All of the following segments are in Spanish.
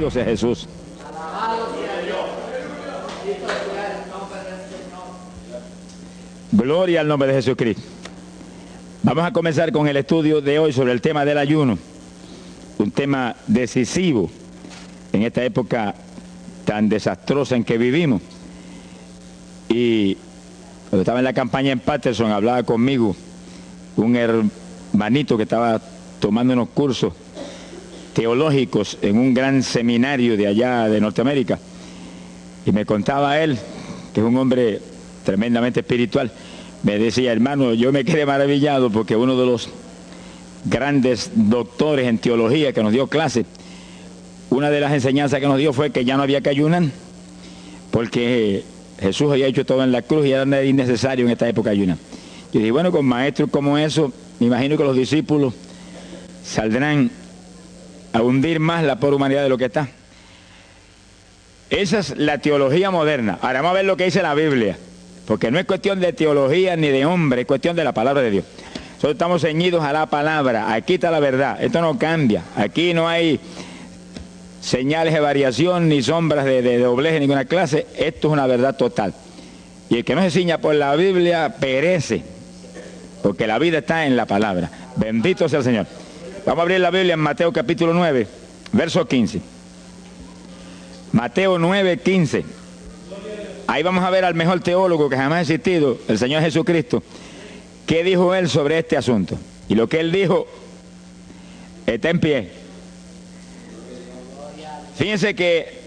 Bendito sea Jesús. Gloria al nombre de Jesucristo. Vamos a comenzar con el estudio de hoy sobre el tema del ayuno. Un tema decisivo en esta época tan desastrosa en que vivimos. Y cuando estaba en la campaña en Patterson, hablaba conmigo un hermanito que estaba tomando unos cursos teológicos en un gran seminario de allá de Norteamérica. Y me contaba él, que es un hombre tremendamente espiritual, me decía: hermano, yo me quedé maravillado porque uno de los grandes doctores en teología que nos dio clase, una de las enseñanzas que nos dio fue que ya no había que ayunar, porque Jesús había hecho todo en la cruz y era innecesario en esta época ayunar. Yo dije, bueno, con maestros como eso, me imagino que los discípulos saldrán a hundir más la pobre humanidad de lo que está. Esa es la teología moderna. Ahora vamos a ver lo que dice la Biblia, porque no es cuestión de teología ni de hombre, es cuestión de la palabra de Dios. Nosotros estamos ceñidos a la palabra, aquí está la verdad, esto no cambia, aquí no hay señales de variación ni sombras de doblez de ninguna clase, esto es una verdad total. Y el que no se ciña por la Biblia perece, porque la vida está en la palabra. Bendito sea el Señor. Vamos a abrir la Biblia en Mateo capítulo 9, verso 15. Mateo 9, 15. Ahí vamos a ver al mejor teólogo que jamás ha existido, el Señor Jesucristo. ¿Qué dijo él sobre este asunto? Y lo que él dijo está en pie. Fíjense que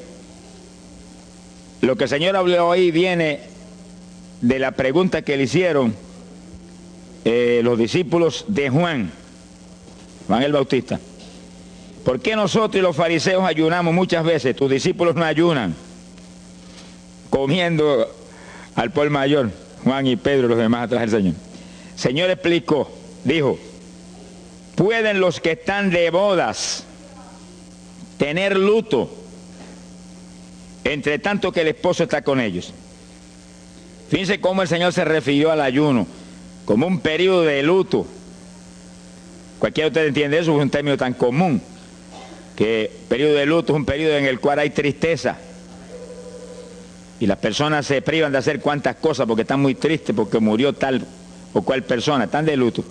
lo que el Señor habló ahí viene de la pregunta que le hicieron los discípulos de Juan el Bautista. ¿Por qué nosotros y los fariseos ayunamos muchas veces? Tus discípulos no ayunan, comiendo al por mayor, Juan y Pedro y los demás atrás del Señor. El Señor explicó, dijo: ¿pueden los que están de bodas tener luto entre tanto que el esposo está con ellos? Fíjense cómo el Señor se refirió al ayuno como un periodo de luto. Cualquiera de ustedes entiende eso, es un término tan común, que periodo de luto es un periodo en el cual hay tristeza y las personas se privan de hacer cuantas cosas porque están muy tristes porque murió tal o cual persona, están de luto.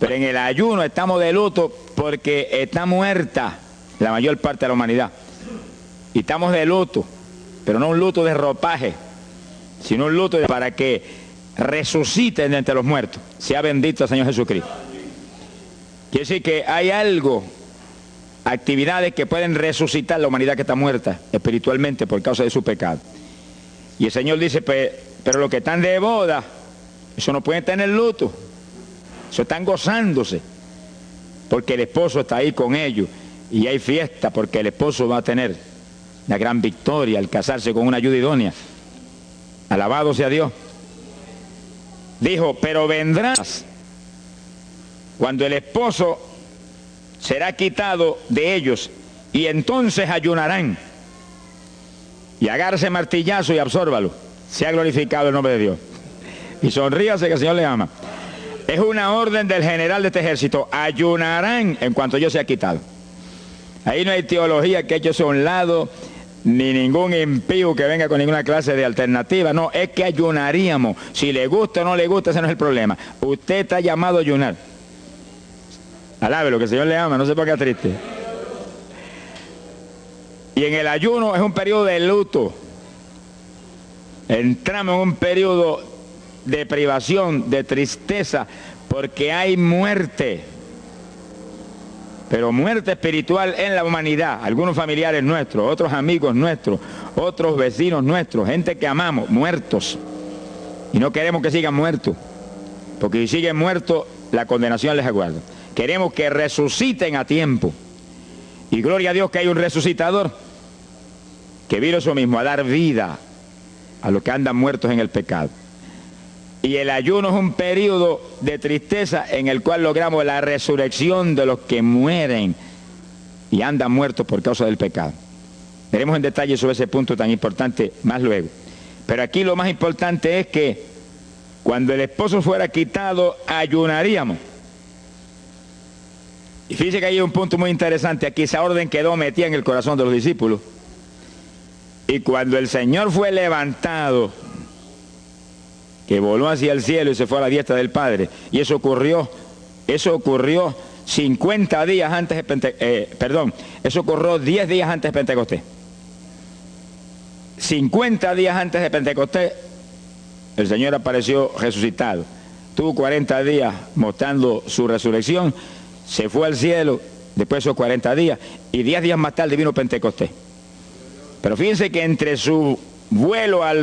Pero en el ayuno estamos de luto porque está muerta la mayor parte de la humanidad. Y estamos de luto, pero no un luto de ropaje, sino un luto para que resuciten de entre los muertos. Sea bendito el Señor Jesucristo. Quiere decir que hay algo, actividades que pueden resucitar la humanidad que está muerta espiritualmente por causa de su pecado. Y el Señor dice, pero los que están de boda, eso no pueden tener luto, eso están gozándose, porque el esposo está ahí con ellos, y hay fiesta porque el esposo va a tener la gran victoria al casarse con una ayuda idónea. Alabado sea Dios. Dijo, pero vendrás cuando el esposo será quitado de ellos, y entonces ayunarán. Y agárrese martillazo y absórbalo. Sea glorificado el nombre de Dios. Y sonríase que el Señor le ama. Es una orden del general de este ejército. Ayunarán en cuanto yo sea quitado. Ahí no hay teología que ha hecho eso a un lado, ni ningún impío que venga con ninguna clase de alternativa. No, es que ayunaríamos. Si le gusta o no le gusta, ese no es el problema. Usted está llamado a ayunar. Alábelo, que el Señor le ama, no se ponga triste. Y en el ayuno es un periodo de luto. Entramos en un periodo de privación, de tristeza, porque hay muerte. Pero muerte espiritual en la humanidad. Algunos familiares nuestros, otros amigos nuestros, otros vecinos nuestros, gente que amamos, muertos. Y no queremos que sigan muertos, porque si siguen muertos, la condenación les aguarda. Queremos que resuciten a tiempo. Y gloria a Dios que hay un resucitador que vino eso mismo, a dar vida a los que andan muertos en el pecado. Y el ayuno es un periodo de tristeza en el cual logramos la resurrección de los que mueren y andan muertos por causa del pecado. Veremos en detalle sobre ese punto tan importante más luego. Pero aquí lo más importante es que cuando el esposo fuera quitado, ayunaríamos. Y fíjense que hay un punto muy interesante. Aquí esa orden quedó metida en el corazón de los discípulos. Y cuando el Señor fue levantado, que voló hacia el cielo y se fue a la diestra del Padre, y eso ocurrió 50 días antes de eso ocurrió 10 días antes de Pentecostés. 50 días antes de Pentecostés, el Señor apareció resucitado. Tuvo 40 días mostrando su resurrección, se fue al cielo después de esos 40 días, y 10 días más tarde vino Pentecostés. Pero fíjense que entre su vuelo a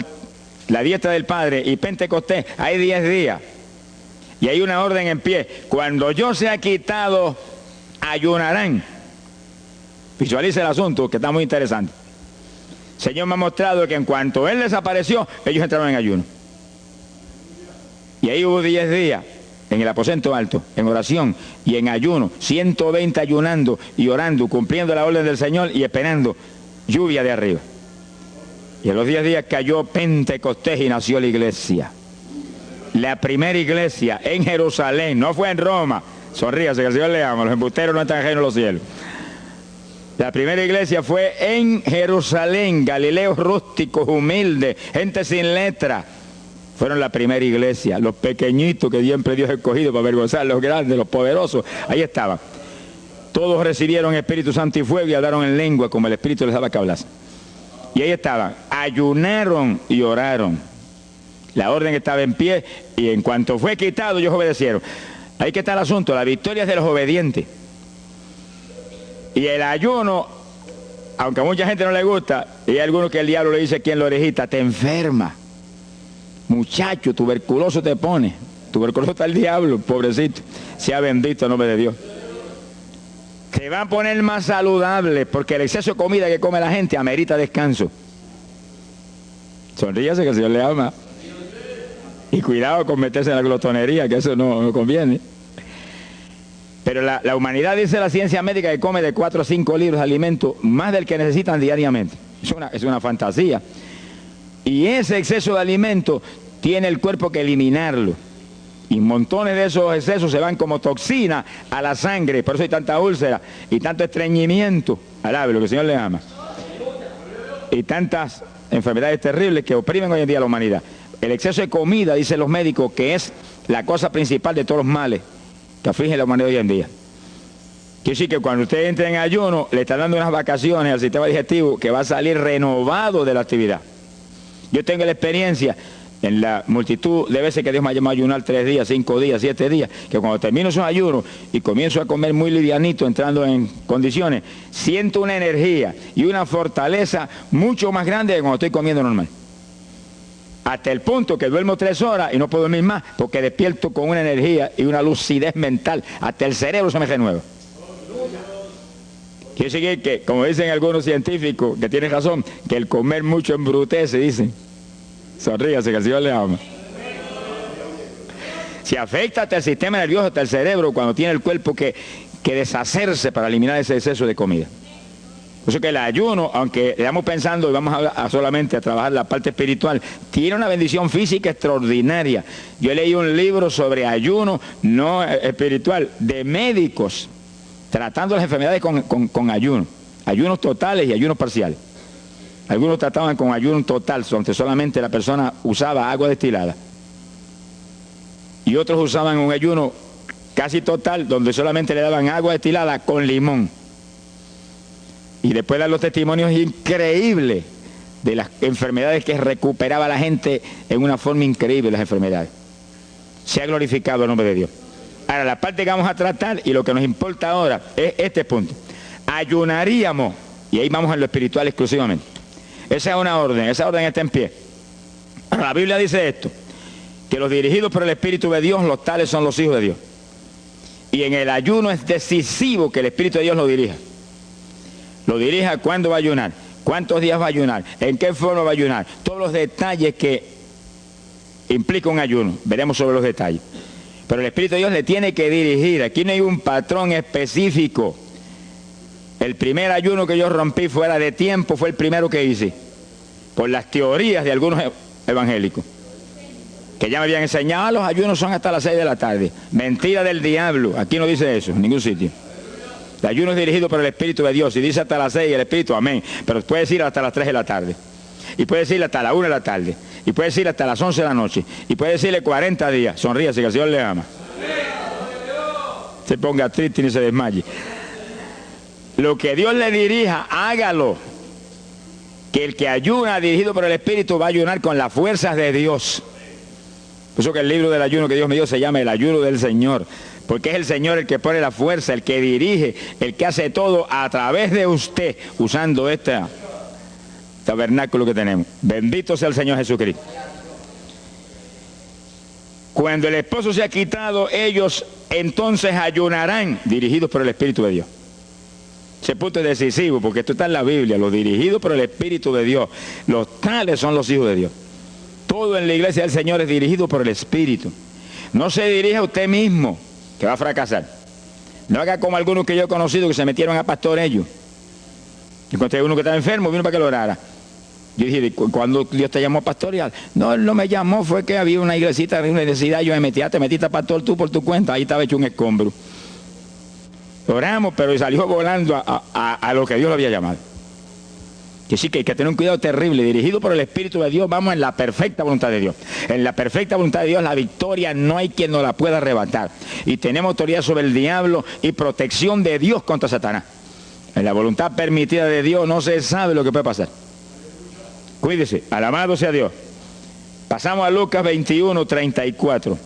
la diestra del Padre y Pentecostés hay 10 días. Y hay una orden en pie. Cuando yo sea quitado, ayunarán. Visualice el asunto, que está muy interesante. El Señor me ha mostrado que en cuanto Él desapareció, ellos entraron en ayuno. Y ahí hubo 10 días en el aposento alto, en oración y en ayuno. 120 ayunando y orando, cumpliendo la orden del Señor y esperando lluvia de arriba. Y en los 10 días cayó Pentecostés y nació la iglesia. La primera iglesia en Jerusalén, no fue en Roma. Sonríase, que el Señor le ama, los embusteros no están ajenos a los cielos. La primera iglesia fue en Jerusalén, Galileos rústicos, humildes, gente sin letra. Fueron la primera iglesia, los pequeñitos que siempre Dios ha escogido para avergonzar, los grandes, los poderosos, ahí estaban. Todos recibieron Espíritu Santo y fuego y hablaron en lengua como el Espíritu les daba que hablasen. Y ahí estaban, ayunaron y oraron. La orden estaba en pie y en cuanto fue quitado ellos obedecieron. Ahí que está el asunto, la victoria es de los obedientes. Y el ayuno, aunque a mucha gente no le gusta, y hay algunos que el diablo le dice aquí en la orejita, te enferma. Muchacho, tuberculoso te pone. Tuberculoso está el diablo, pobrecito. Sea bendito el nombre de Dios. Te va a poner más saludable, porque el exceso de comida que come la gente amerita descanso. Sonríase que el Señor le ama. Y cuidado con meterse en la glotonería, que eso no conviene. Pero la humanidad, dice la ciencia médica, que come de 4 a 5 libras de alimento, más del que necesitan diariamente. Es una fantasía. Y ese exceso de alimento tiene el cuerpo que eliminarlo. Y montones de esos excesos se van como toxina a la sangre. Por eso hay tanta úlcera y tanto estreñimiento. Alabe lo que el Señor le ama. Y tantas enfermedades terribles que oprimen hoy en día a la humanidad. El exceso de comida, dicen los médicos, que es la cosa principal de todos los males que afligen a la humanidad hoy en día. Quiere decir que cuando usted entra en ayuno, le está dando unas vacaciones al sistema digestivo que va a salir renovado de la actividad. Yo tengo la experiencia en la multitud de veces que Dios me ha llamado a ayunar 3 días, 5 días, 7 días, que cuando termino esos ayunos y comienzo a comer muy livianito, entrando en condiciones, siento una energía y una fortaleza mucho más grande que cuando estoy comiendo normal. Hasta el punto que duermo 3 horas y no puedo dormir más, porque despierto con una energía y una lucidez mental. Hasta el cerebro se me renueva. Quiere decir que, como dicen algunos científicos, que tienen razón, que el comer mucho embrutece, dicen. Sonríase, que el Señor le ama. Si afecta hasta el sistema nervioso, hasta el cerebro, cuando tiene el cuerpo que deshacerse para eliminar ese exceso de comida. Por eso que el ayuno, aunque estamos pensando y vamos a solamente a trabajar la parte espiritual, tiene una bendición física extraordinaria. Yo leí un libro sobre ayuno no espiritual, de médicos, tratando las enfermedades con ayuno. Ayunos totales y ayunos parciales. Algunos trataban con ayuno total, donde solamente la persona usaba agua destilada. Y otros usaban un ayuno casi total, donde solamente le daban agua destilada con limón. Y después dan los testimonios increíbles de las enfermedades que recuperaba la gente en una forma increíble, las enfermedades. Se ha glorificado el nombre de Dios. Ahora, la parte que vamos a tratar y lo que nos importa ahora es este punto. Ayunaríamos, y ahí vamos en lo espiritual exclusivamente. Esa es una orden, esa orden está en pie. La Biblia dice esto, que los dirigidos por el Espíritu de Dios, los tales son los hijos de Dios. Y en el ayuno es decisivo que el Espíritu de Dios lo dirija. Lo dirija cuándo va a ayunar, cuántos días va a ayunar, en qué forma va a ayunar. Todos los detalles que implica un ayuno, veremos sobre los detalles. Pero el Espíritu de Dios le tiene que dirigir. Aquí no hay un patrón específico. El primer ayuno que yo rompí fuera de tiempo fue el primero que hice, por las teorías de algunos evangélicos, que ya me habían enseñado, los ayunos son hasta las 6 de la tarde. Mentira del diablo, aquí no dice eso, en ningún sitio. El ayuno es dirigido por el Espíritu de Dios. Y dice hasta las 6 el Espíritu, amén. Pero puede decir hasta las 3 de la tarde. Y puede decirle hasta la 1 de la tarde. Y puede decirle hasta las 11 de la noche. Y puede decirle 40 días. Sonríase que el Señor le ama. Se ponga triste y ni se desmaye. Lo que Dios le dirija, hágalo. Que el que ayuna dirigido por el Espíritu va a ayunar con las fuerzas de Dios. Por eso que el libro del ayuno que Dios me dio se llama el ayuno del Señor. Porque es el Señor el que pone la fuerza, el que dirige, el que hace todo a través de usted, usando este tabernáculo que tenemos. Bendito sea el Señor Jesucristo. Cuando el esposo se ha quitado, ellos entonces ayunarán, dirigidos por el Espíritu de Dios. Ese punto es decisivo, porque esto está en la Biblia, los dirigidos por el Espíritu de Dios. Los tales son los hijos de Dios. Todo en la iglesia del Señor es dirigido por el Espíritu. No se dirija a usted mismo, que va a fracasar. No haga como algunos que yo he conocido que se metieron a pastor ellos. Encontré uno que estaba enfermo, vino para que lo orara. Yo dije, ¿cuándo Dios te llamó a pastorear? No, él no me llamó, fue que había una iglesita de una necesidad, yo me metí, te metiste a pastor tú por tu cuenta, ahí estaba hecho un escombro. Oramos, pero salió volando a lo que Dios lo había llamado. Que sí, que hay que tener un cuidado terrible, dirigido por el Espíritu de Dios, vamos en la perfecta voluntad de Dios. En la perfecta voluntad de Dios, la victoria no hay quien nos la pueda arrebatar. Y tenemos autoridad sobre el diablo y protección de Dios contra Satanás. En la voluntad permitida de Dios no se sabe lo que puede pasar. Cuídese, alabado sea Dios. Pasamos a Lucas 21, 34.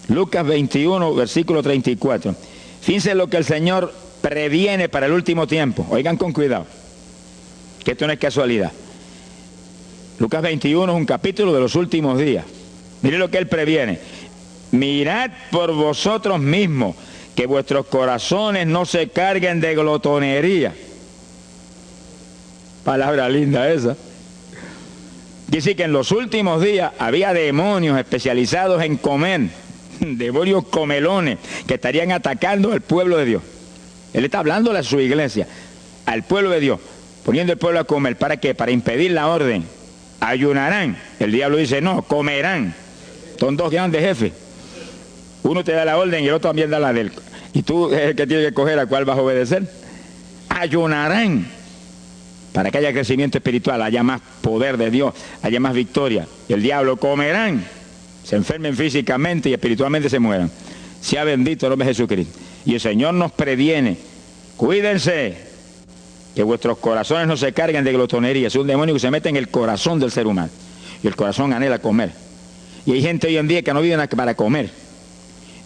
Lucas 21, versículo 34. Fíjense lo que el Señor previene para el último tiempo. Oigan con cuidado, que esto no es casualidad. Lucas 21 es un capítulo de los últimos días. Miren lo que Él previene. Mirad por vosotros mismos, que vuestros corazones no se carguen de glotonería. Palabra linda esa. Dice que en los últimos días había demonios especializados en comer, demonios comelones, que estarían atacando al pueblo de Dios. Él está hablando a su iglesia, al pueblo de Dios, poniendo al pueblo a comer. ¿Para qué? Para impedir la orden. Ayunarán. El diablo dice, no, comerán. Son dos grandes jefes. Uno te da la orden y el otro también da la de él. Y tú es el que tiene que escoger a cuál vas a obedecer. Ayunarán. Para que haya crecimiento espiritual, haya más poder de Dios, haya más victoria. Y el diablo comerán, se enfermen físicamente y espiritualmente se mueran. Sea bendito el nombre de Jesucristo. Y el Señor nos previene, cuídense, que vuestros corazones no se carguen de glotonería. Es un demonio que se mete en el corazón del ser humano. Y el corazón anhela comer. Y hay gente hoy en día que no vive para comer.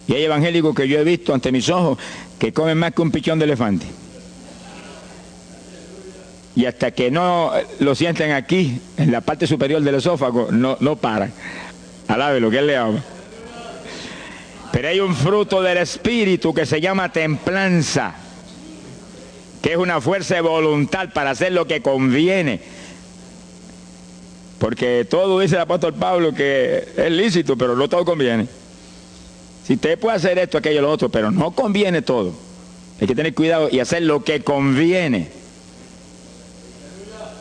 Y hay evangélicos que yo he visto ante mis ojos que comen más que un pichón de elefante. Y hasta que no lo sienten aquí, en la parte superior del esófago, no paran. Alabe lo que Él le ama. Pero hay un fruto del Espíritu que se llama templanza, que es una fuerza de voluntad para hacer lo que conviene. Porque todo dice el apóstol Pablo que es lícito, pero no todo conviene. Si usted puede hacer esto, aquello, lo otro, pero no conviene todo. Hay que tener cuidado y hacer lo que conviene.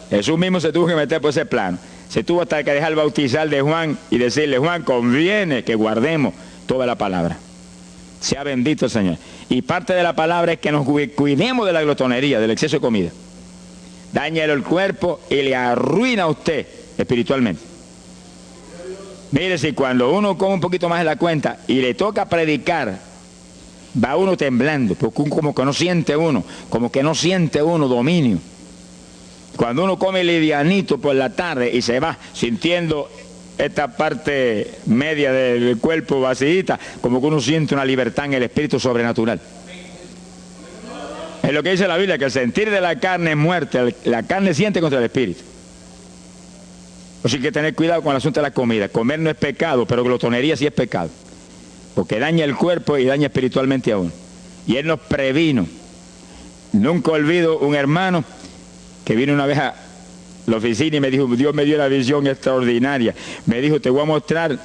Jesús mismo se tuvo que meter por ese plano. Se tuvo hasta que dejar bautizar de Juan y decirle, Juan, conviene que guardemos toda la palabra. Sea bendito el Señor. Y parte de la palabra es que nos cuidemos de la glotonería, del exceso de comida. Dáñale el cuerpo y le arruina a usted espiritualmente. Mire, si cuando uno come un poquito más de la cuenta y le toca predicar, va uno temblando, porque como que no siente uno dominio. Cuando uno come livianito por la tarde y se va sintiendo esta parte media del cuerpo vacíita, como que uno siente una libertad en el espíritu sobrenatural. Es lo que dice la Biblia, que el sentir de la carne es muerte, la carne siente contra el espíritu. Así que hay que tener cuidado con el asunto de la comida. Comer no es pecado, pero glotonería sí es pecado. Porque daña el cuerpo y daña espiritualmente a uno. Y Él nos previno. Nunca olvido un hermano que vino una vez a la oficina y me dijo, Dios me dio una visión extraordinaria. Me dijo, te voy a mostrar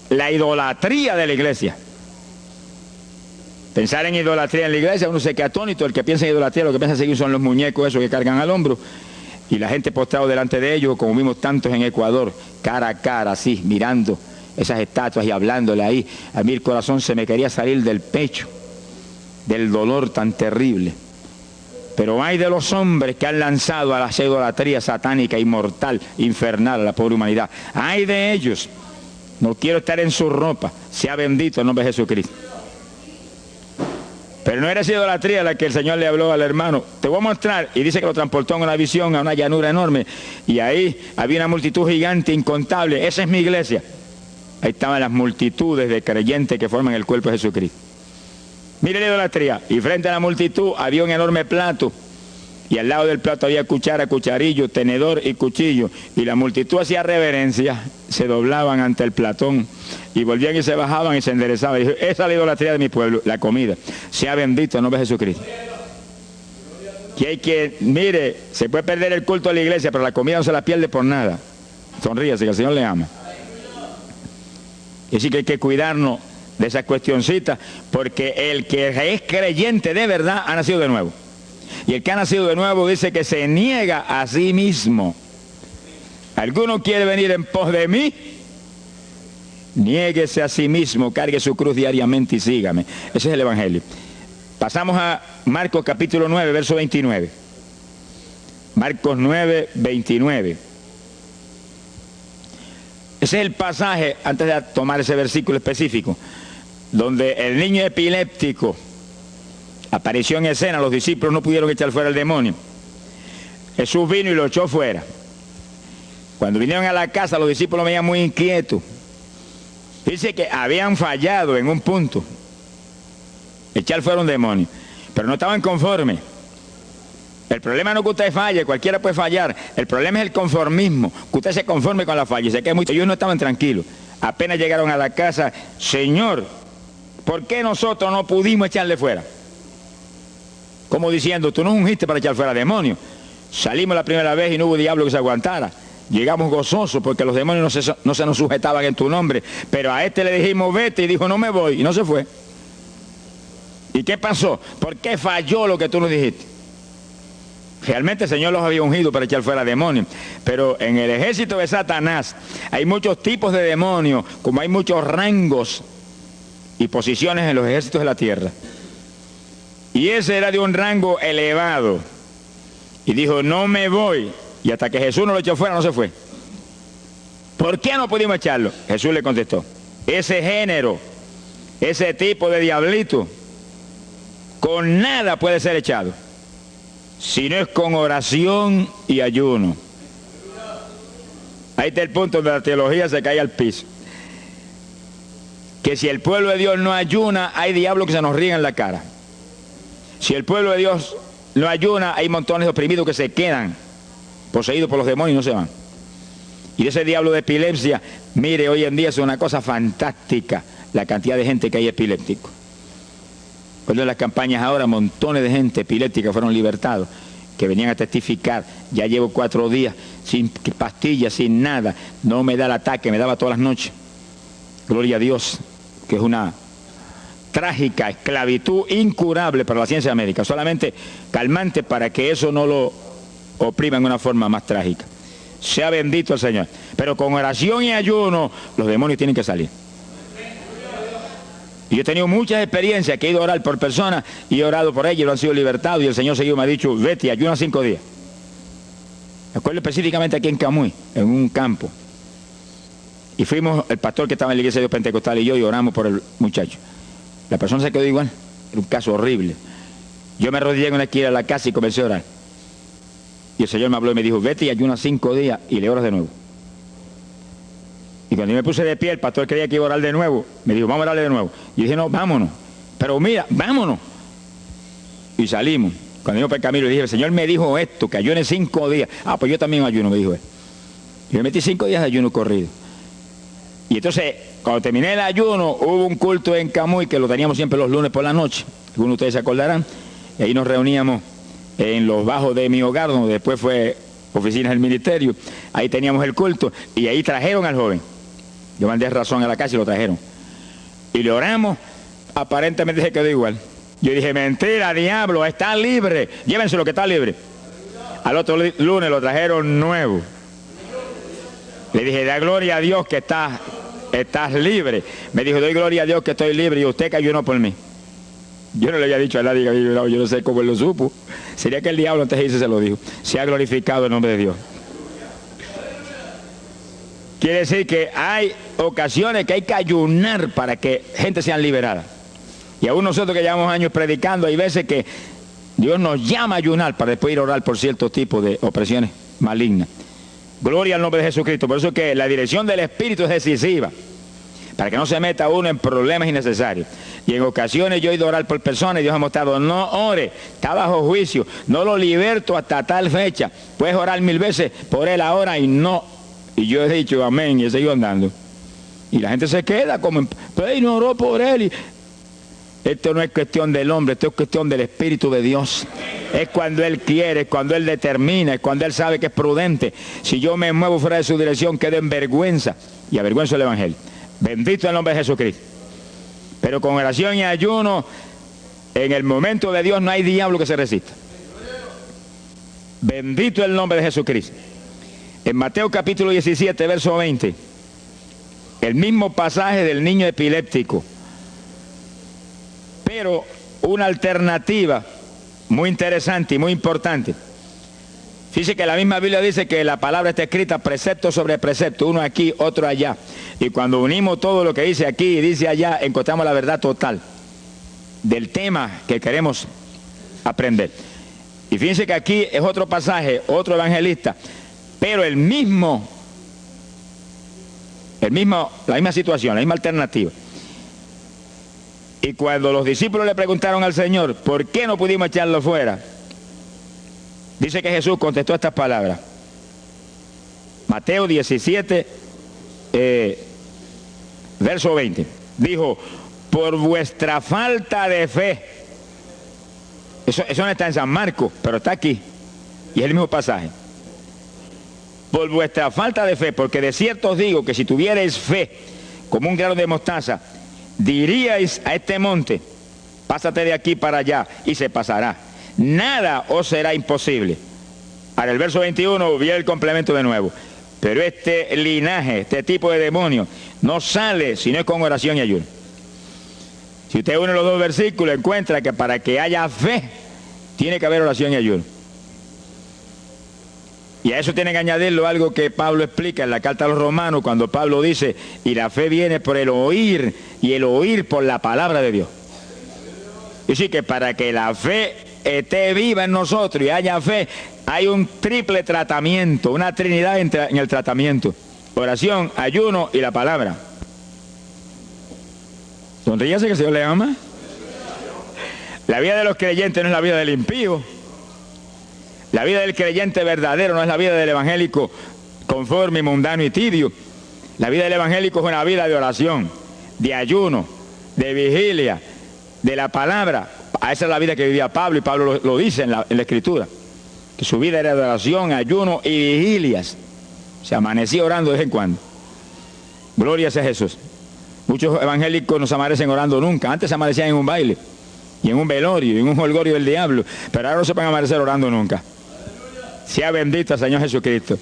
la idolatría de la iglesia. Pensar en idolatría en la iglesia, uno se queda atónito. El que piensa en idolatría, lo que piensa seguir son los muñecos esos que cargan al hombro. Y la gente postrado delante de ellos, como vimos tantos en Ecuador, cara a cara, así, mirando esas estatuas y hablándole ahí. A mí el corazón se me quería salir del pecho. del dolor tan terrible. Pero hay de los hombres que han lanzado a la idolatría satánica, inmortal, infernal a la pobre humanidad. Hay de ellos. No quiero estar en su ropa. Sea bendito el nombre de Jesucristo. Pero no era esa idolatría la que el Señor le habló al hermano. Te voy a mostrar. Y dice que lo transportó en una visión a una llanura enorme. Y ahí había una multitud gigante, incontable. Esa es mi iglesia. Ahí estaban las multitudes de creyentes que forman el cuerpo de Jesucristo. Mire la idolatría. Y frente a la multitud había un enorme plato. Y al lado del plato había cuchara, cucharillo, tenedor y cuchillo. Y la multitud hacía reverencia, se doblaban ante el platón. Y volvían y se bajaban y se enderezaban. Y dijo, esa es la idolatría de mi pueblo, la comida. Sea bendito el nombre de Jesucristo. Que hay que, mire, se puede perder el culto de la iglesia, pero la comida no se la pierde por nada. Sonríase, que el Señor le ama. Y así que hay que cuidarnos de esas cuestioncitas, porque el que es creyente de verdad ha nacido de nuevo. Y el que ha nacido de nuevo dice que se niega a sí mismo. ¿Alguno quiere venir en pos de mí? Niéguese a sí mismo, cargue su cruz diariamente y sígame. Ese es el Evangelio. Pasamos a Marcos capítulo 9, verso 29. Marcos 9, 29. Ese es el pasaje, antes de tomar ese versículo específico, donde el niño epiléptico apareció en escena. Los discípulos no pudieron echar fuera al demonio. Jesús vino y lo echó fuera. Cuando vinieron a la casa, los discípulos venían muy inquietos. Dice que habían fallado en un punto, echar fuera un demonio, pero no estaban conformes. El problema no es que usted falle, cualquiera puede fallar. El problema es el conformismo, que usted se conforme con la falla. Se queda muy... Ellos no estaban tranquilos. Apenas llegaron a la casa, Señor, ¿por qué nosotros no pudimos echarle fuera? Como diciendo, tú nos ungiste para echar fuera demonios. Salimos la primera vez y no hubo diablo que se aguantara. Llegamos gozosos porque los demonios no se nos sujetaban en tu nombre. Pero a este le dijimos, vete, y dijo, no me voy, y no se fue. ¿Y qué pasó? ¿Por qué falló lo que tú nos dijiste? Realmente el Señor los había ungido para echar fuera demonios. Pero en el ejército de Satanás hay muchos tipos de demonios, como hay muchos rangos y posiciones en los ejércitos de la tierra. Y ese era de un rango elevado. Y dijo, no me voy. Y hasta que Jesús no lo echó fuera, no se fue. ¿Por qué no pudimos echarlo? Jesús le contestó, ese género, ese tipo de diablito, con nada puede ser echado, si no es con oración y ayuno. Ahí está el punto donde la teología se cae al piso. Que si el pueblo de Dios no ayuna, hay diablos que se nos ríen en la cara. Si el pueblo de Dios no ayuna, hay montones de oprimidos que se quedan poseídos por los demonios y no se van. Y ese diablo de epilepsia, mire, hoy en día es una cosa fantástica la cantidad de gente que hay epiléptico. Cuando en las campañas ahora, montones de gente epiléptica fueron libertados, que venían a testificar. Ya llevo 4 días sin pastillas, sin nada, no me da el ataque, me daba todas las noches. Gloria a Dios, que es una trágica esclavitud incurable para la ciencia médica, solamente calmante para que eso no lo oprima en una forma más trágica. Sea bendito el Señor. Pero con oración y ayuno, los demonios tienen que salir. Y yo he tenido muchas experiencias que he ido a orar por personas y he orado por ellos y lo han sido libertados, y el Señor seguido me ha dicho, vete, ayuna 5 días. Me acuerdo específicamente aquí en Camuy, en un campo. Y fuimos, el pastor que estaba en la iglesia de Dios Pentecostal y yo, y oramos por el muchacho. La persona se quedó igual. Era un caso horrible. Yo me arrodillé en una esquina de la casa y comencé a orar. Y el Señor me habló y me dijo, vete y ayuna 5 días y le oras de nuevo. Y cuando yo me puse de pie, el pastor creía que iba a orar de nuevo. Me dijo, vamos a orarle de nuevo. Y dije, no, vámonos. Pero mira, vámonos. Y salimos. Cuando yo por el camino le dije, el Señor me dijo esto, que ayune 5 días. Ah, pues yo también ayuno, me dijo él. Y me metí 5 días de ayuno corrido. Y entonces, cuando terminé el ayuno, hubo un culto en Camuy, que lo teníamos siempre los lunes por la noche. Algunos de ustedes se acordarán. Y ahí nos reuníamos en los bajos de mi hogar, donde después fue oficinas del ministerio. Ahí teníamos el culto y ahí trajeron al joven. Yo mandé razón a la casa y lo trajeron. Y le oramos, aparentemente se quedó igual. Yo dije, mentira, diablo, está libre. Llévense lo que está libre. Al otro lunes lo trajeron nuevo. Le dije, da gloria a Dios que estás libre. Me dijo, doy gloria a Dios que estoy libre y usted que ayunó por mí. Yo no le había dicho a nadie que había ayunado, yo no sé cómo él lo supo. Sería que el diablo antes de irse se lo dijo. Se ha glorificado el nombre de Dios. Quiere decir que hay ocasiones que hay que ayunar para que gente sea liberada. Y aún nosotros que llevamos años predicando, hay veces que Dios nos llama a ayunar para después ir a orar por cierto tipo de opresiones malignas. Gloria al nombre de Jesucristo. Por eso es que la dirección del Espíritu es decisiva, para que no se meta uno en problemas innecesarios. Y en ocasiones yo he ido a orar por personas y Dios ha mostrado, no ore, está bajo juicio, no lo liberto hasta tal fecha. Puedes orar 1000 veces por él ahora y no. Y yo he dicho amén y he seguido andando. Y la gente se queda como, pero no oró por él. Esto no es cuestión del hombre, esto es cuestión del Espíritu de Dios. Es cuando Él quiere, es cuando Él determina, es cuando Él sabe que es prudente. Si yo me muevo fuera de su dirección, quedo en vergüenza y avergüenzo el Evangelio. Bendito el nombre de Jesucristo. Pero con oración y ayuno, en el momento de Dios no hay diablo que se resista. Bendito el nombre de Jesucristo. En Mateo capítulo 17, verso 20, el mismo pasaje del niño epiléptico, pero una alternativa muy interesante y muy importante. Fíjese que la misma Biblia dice que la palabra está escrita precepto sobre precepto, uno aquí, otro allá. Y cuando unimos todo lo que dice aquí y dice allá, encontramos la verdad total del tema que queremos aprender. Y fíjense que aquí es otro pasaje, otro evangelista, pero la misma situación, la misma alternativa. Y cuando los discípulos le preguntaron al Señor, ¿por qué no pudimos echarlo fuera? Dice que Jesús contestó estas palabras. Mateo 17, verso 20. Dijo, por vuestra falta de fe. Eso no está en San Marcos, pero está aquí. Y es el mismo pasaje. Por vuestra falta de fe, porque de cierto os digo que si tuvierais fe como un grano de mostaza, diríais a este monte, pásate de aquí para allá, y se pasará. Nada os será imposible. Ahora el verso 21 viene el complemento de nuevo. Pero este linaje, este tipo de demonio, no sale si no es con oración y ayuno. Si usted une los dos versículos, encuentra que para que haya fe, tiene que haber oración y ayuno. Y a eso tiene que añadirlo algo que Pablo explica en la carta a los Romanos, cuando Pablo dice, y la fe viene por el oír, y el oír por la palabra de Dios. Y sí que para que la fe esté viva en nosotros y haya fe, hay un triple tratamiento, una trinidad en el tratamiento. Oración, ayuno y la palabra. Sonríase que el Señor le ama. La vida de los creyentes no es la vida del impío. La vida del creyente verdadero no es la vida del evangélico conforme, mundano y tibio. La vida del evangélico es una vida de oración, de ayuno, de vigilia, de la palabra. Esa es la vida que vivía Pablo, y Pablo lo dice en la Escritura, que su vida era de oración, ayuno y vigilias. Se amanecía orando de vez en cuando. Gloria sea Jesús. Muchos evangélicos no se amanecen orando nunca. Antes se amanecían en un baile, y en un velorio, y en un jolgorio del diablo, pero ahora no se pueden amanecer orando nunca. Sea bendito el Señor Jesucristo.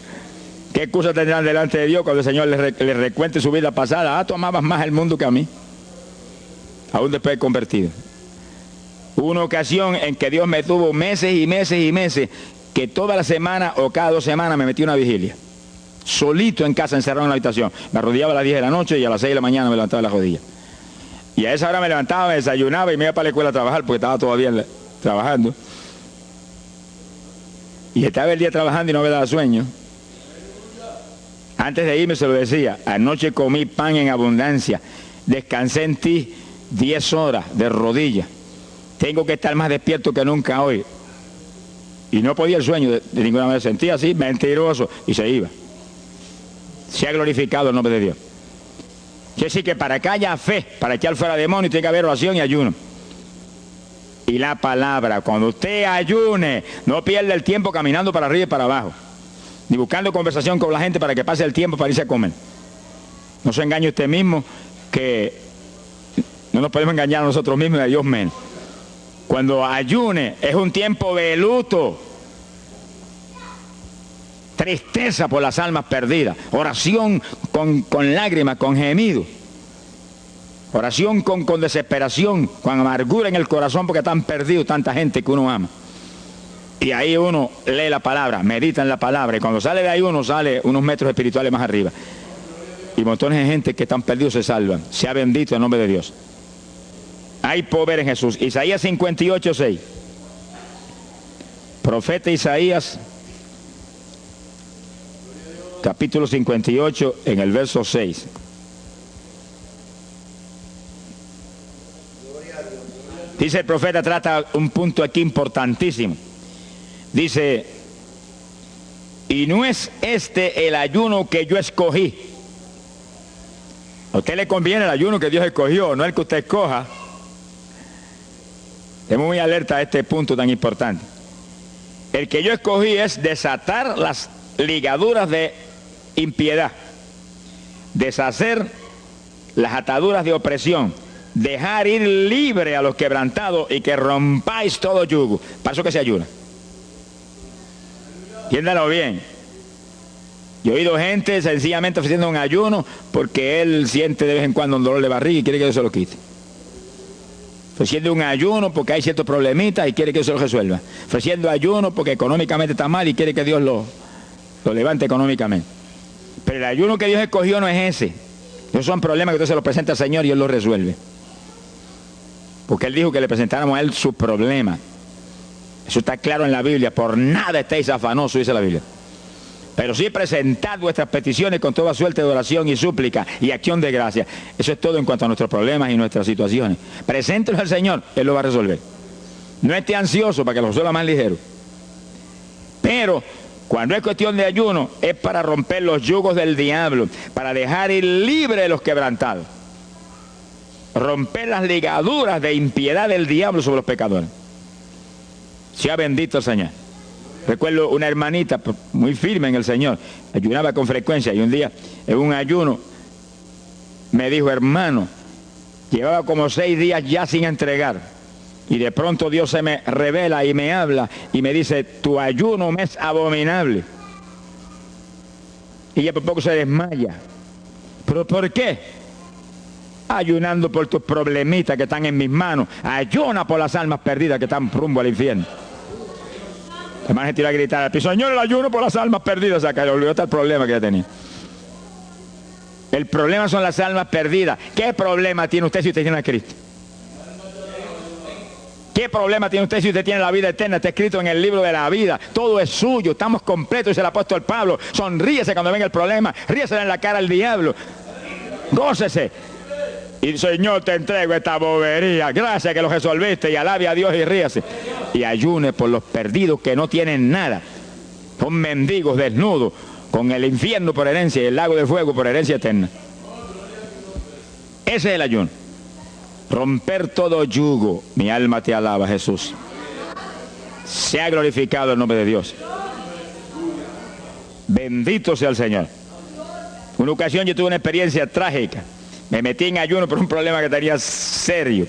¿Qué excusa tendrán delante de Dios cuando el Señor les recuente su vida pasada? Ah, tú amabas más al mundo que a mí, aún después de convertido. Hubo una ocasión en que Dios me tuvo meses y meses y meses, que toda la semana o cada 2 semanas me metí una vigilia, solito en casa, encerrado en la habitación. Me arrodillaba a las 10 de la noche y a las 6 de la mañana me levantaba de la rodilla. Y a esa hora me levantaba, me desayunaba y me iba para la escuela a trabajar, porque estaba todavía trabajando. Y estaba el día trabajando y no me daba sueño. Antes de irme se lo decía, anoche comí pan en abundancia, descansé en ti 10 horas de rodillas. Tengo que estar más despierto que nunca hoy. Y no podía el sueño de ninguna manera, sentía así, mentiroso, y se iba. Se ha glorificado el nombre de Dios. Quiere decir que para que haya fe, para echar fuera demonios, tiene que haber oración y ayuno. Y la palabra, cuando usted ayune, no pierda el tiempo caminando para arriba y para abajo, ni buscando conversación con la gente para que pase el tiempo para irse a comer. No se engañe usted mismo, que no nos podemos engañar a nosotros mismos y a Dios menos. Cuando ayune es un tiempo de luto, tristeza por las almas perdidas, oración con lágrimas, con gemidos. Oración con desesperación, con amargura en el corazón porque están perdidos tanta gente que uno ama. Y ahí uno lee la palabra, medita en la palabra, y cuando sale de ahí uno sale unos metros espirituales más arriba. Y montones de gente que están perdidos se salvan. Sea bendito el nombre de Dios. Hay poder en Jesús. Isaías 58:6. Profeta Isaías, capítulo 58, en el verso 6. Dice el profeta, trata un punto aquí importantísimo. Dice, y no es este el ayuno que yo escogí. A usted le conviene el ayuno que Dios escogió, no el que usted escoja. Estemos muy alerta a este punto tan importante. El que yo escogí es desatar las ligaduras de impiedad, deshacer las ataduras de opresión, dejar ir libre a los quebrantados y que rompáis todo yugo. Para eso que se ayuna. Entiéndalo bien. Yo he oído gente sencillamente ofreciendo un ayuno porque él siente de vez en cuando un dolor de barriga y quiere que Dios se lo quite. Ofreciendo un ayuno porque hay ciertos problemitas y quiere que Dios se lo resuelva. Ofreciendo ayuno porque económicamente está mal y quiere que Dios lo levante económicamente. Pero el ayuno que Dios escogió no es ese. Esos son problemas que usted se los presenta al Señor y Él los resuelve. Porque Él dijo que le presentáramos a Él sus problemas. Eso está claro en la Biblia. Por nada estéis afanosos, dice la Biblia. Pero sí presentad vuestras peticiones con toda suerte de oración y súplica y acción de gracia. Eso es todo en cuanto a nuestros problemas y nuestras situaciones. Preséntelos al Señor, Él lo va a resolver. No esté ansioso para que lo resuelva más ligero. Pero cuando es cuestión de ayuno, es para romper los yugos del diablo, para dejar ir libre a los quebrantados. Romper las ligaduras de impiedad del diablo sobre los pecadores. Sea bendito el Señor. Recuerdo una hermanita muy firme en el Señor, ayunaba con frecuencia y un día en un ayuno me dijo, hermano, llevaba como 6 días ya sin entregar y de pronto Dios se me revela y me habla y me dice, tu ayuno me es abominable. Y ella por poco se desmaya. ¿Pero por qué? Ayunando por tus problemitas que están en mis manos. Ayuna por las almas perdidas que están rumbo al infierno. La hermana se tiró a gritar, Señor, el ayuno por las almas perdidas. O sea, que le olvidó hasta el problema que ya tenía. El problema son las almas perdidas. ¿Qué problema tiene usted si usted tiene a Cristo? ¿Qué problema tiene usted si usted tiene la vida eterna? Está escrito en el libro de la vida. Todo es suyo. Estamos completos, dice el apóstol Pablo. Sonríese cuando venga el problema. Ríese en la cara al diablo. Gócese. Y Señor, te entrego esta bobería. Gracias que lo resolviste y alabe a Dios y ríase. Y ayune por los perdidos que no tienen nada. Son mendigos desnudos, con el infierno por herencia y el lago de fuego por herencia eterna. Ese es el ayuno. Romper todo yugo. Mi alma te alaba, Jesús. Sea glorificado el nombre de Dios. Bendito sea el Señor. Una ocasión yo tuve una experiencia trágica. Me metí en ayuno por un problema que tenía serio.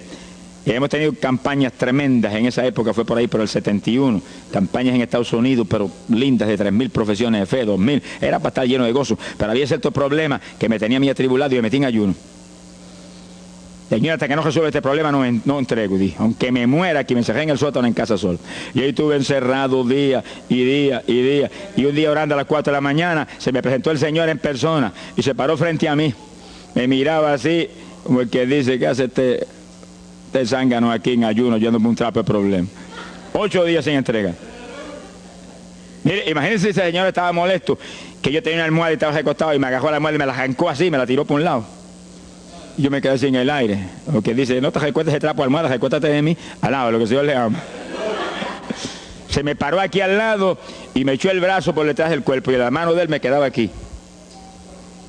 Y hemos tenido campañas tremendas. En esa época fue por ahí por el 71. Campañas en Estados Unidos, pero lindas, de 3.000 profesiones de fe, 2.000. Era para estar lleno de gozo. Pero había ciertos problemas que me tenía a mí atribulado y me metí en ayuno. Señor, hasta que no resuelva este problema no entrego, dije. Aunque me muera aquí, me encerré en el sótano en casa solo. Y ahí estuve encerrado día y día y día. Y un día orando a las 4 de la mañana, se me presentó el Señor en persona y se paró frente a mí. Me miraba así, como el que dice, ¿qué hace este zángano aquí en ayuno, yéndome un trapo de problema? 8 días sin entrega. Mire, imagínense si ese señor estaba molesto, que yo tenía una almohada y estaba recostado y me agarró la almohada y me la arrancó así, me la tiró por un lado. Y yo me quedé sin el aire. O que dice, no te recuestes ese trapo de almohada, recuéstate de mí, al lado, lo que el Señor le ama. Se me paró aquí al lado y me echó el brazo por detrás del cuerpo y la mano de él me quedaba aquí.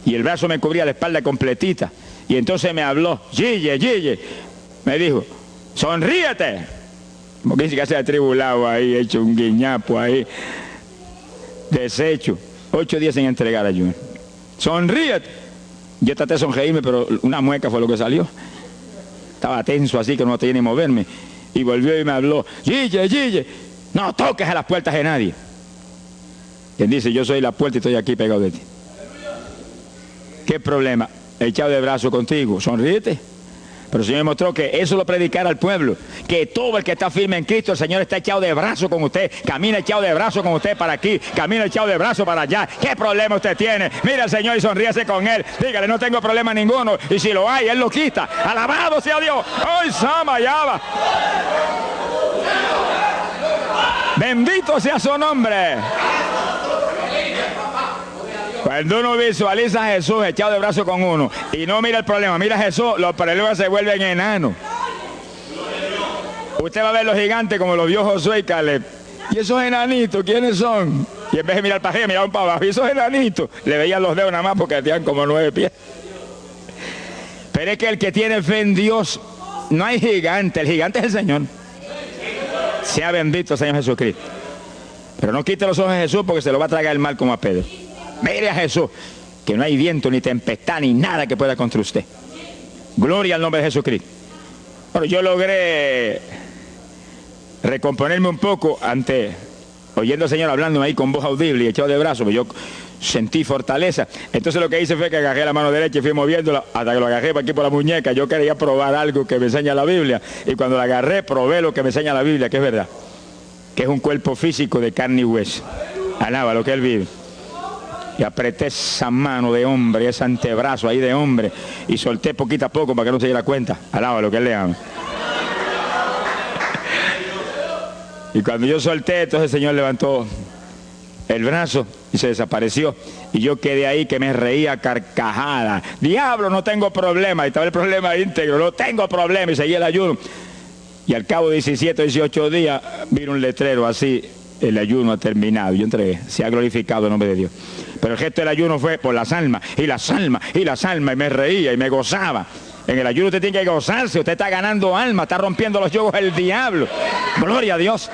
Y el brazo me cubría la espalda completita. Y entonces me habló, Gille, me dijo, sonríete. Como que dice que se ha atribulado ahí, hecho un guiñapo ahí, deshecho. 8 días sin entregar ayuno. Sonríete. Yo traté de sonreírme, pero una mueca fue lo que salió. Estaba tenso así que no tenía ni moverme. Y volvió y me habló, Gille, no toques a las puertas de nadie. Él dice, yo soy la puerta y estoy aquí pegado de ti. ¿Qué problema? Echado de brazo contigo, sonríete. Pero el Señor me mostró que eso lo predicara al pueblo, que todo el que está firme en Cristo, el Señor está echado de brazo con usted, camina echado de brazo con usted para aquí, camina echado de brazo para allá. ¿Qué problema usted tiene? Mira al Señor y sonríase con Él, dígale, no tengo problema ninguno, y si lo hay, Él lo quita. Alabado sea Dios. ¡Ay, Sama, Yaba! Bendito sea su nombre. Cuando uno visualiza a Jesús echado de brazo con uno y no mira el problema, mira a Jesús, los problemas se vuelven enanos. Usted va a ver los gigantes como los vio Josué y Caleb. ¿Y esos enanitos quiénes son? Y en vez de mirar para arriba, miraban para abajo. ¿Y esos enanitos? Le veían los dedos nada más porque tenían como 9 pies. Pero es que el que tiene fe en Dios, no hay gigante, el gigante es el Señor. Sea bendito el Señor Jesucristo. Pero no quite los ojos de Jesús porque se lo va a tragar el mal como a Pedro. Mire a Jesús, que no hay viento, ni tempestad, ni nada que pueda contra usted. Gloria al nombre de Jesucristo. Bueno, yo logré recomponerme un poco oyendo al Señor hablando ahí con voz audible y echado de brazos, pero yo sentí fortaleza. Entonces lo que hice fue que agarré la mano derecha y fui moviéndola hasta que lo agarré por aquí por la muñeca. Yo quería probar algo que me enseña la Biblia, y cuando la agarré probé lo que me enseña la Biblia, que es verdad, que es un cuerpo físico de carne y hueso. Alaba lo que Él vive. Y apreté esa mano de hombre, ese antebrazo ahí de hombre, y solté poquito a poco para que no se diera cuenta. Alaba lo que Él le ama. Y cuando yo solté, entonces el Señor levantó el brazo y se desapareció. Y yo quedé ahí que me reía carcajada. Diablo, no tengo problema. Y estaba el problema íntegro, no tengo problema. Y seguí el ayuno. Y al cabo de 17 o 18 días, vino un letrero así: el ayuno ha terminado. Yo entregué, se ha glorificado el nombre de Dios. Pero el gesto del ayuno fue por las almas, y las almas, y las almas, y me reía y me gozaba. En el ayuno usted tiene que gozarse, usted está ganando alma, está rompiendo los yugos del diablo. Gloria a Dios.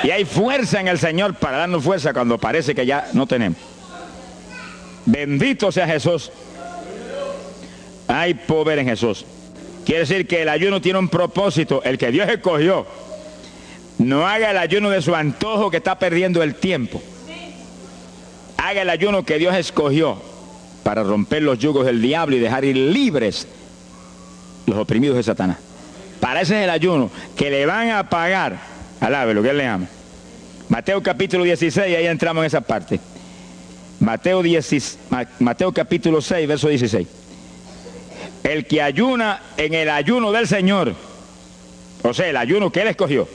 Y hay fuerza en el Señor para darnos fuerza cuando parece que ya no tenemos. Bendito sea Jesús. Hay poder en Jesús. Quiere decir que el ayuno tiene un propósito, el que Dios escogió. No haga el ayuno de su antojo, que está perdiendo el tiempo. Haga el ayuno que Dios escogió para romper los yugos del diablo y dejar ir libres los oprimidos de Satanás. Para ese es el ayuno que le van a pagar. Alabe lo que Él le ama. Mateo capítulo 16, ahí entramos en esa parte. Mateo capítulo 6, verso 16. El que ayuna en el ayuno del Señor, o sea, el ayuno que Él escogió,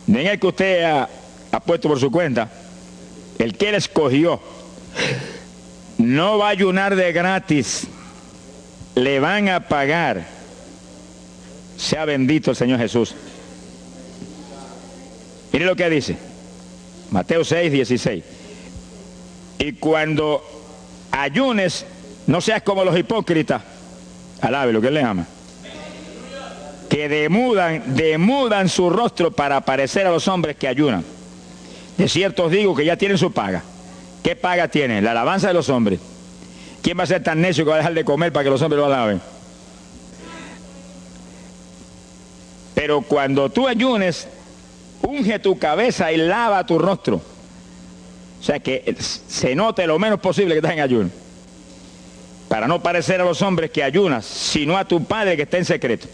no en el que usted ha puesto por su cuenta, el que Él escogió, no va a ayunar de gratis, le van a pagar. Sea bendito el Señor Jesús. Mire lo que dice Mateo 6, 16. Y cuando ayunes, no seas como los hipócritas. Alabe lo que Él le ama. Que demudan su rostro para parecer a los hombres que ayunan. De cierto os digo que ya tienen su paga. ¿Qué paga tienen? La alabanza de los hombres. ¿Quién va a ser tan necio que va a dejar de comer para que los hombres lo alaben? Pero cuando tú ayunes, unge tu cabeza y lava tu rostro. O sea, que se note lo menos posible que estás en ayuno. Para no parecer a los hombres que ayunas, sino a tu Padre que está en secreto.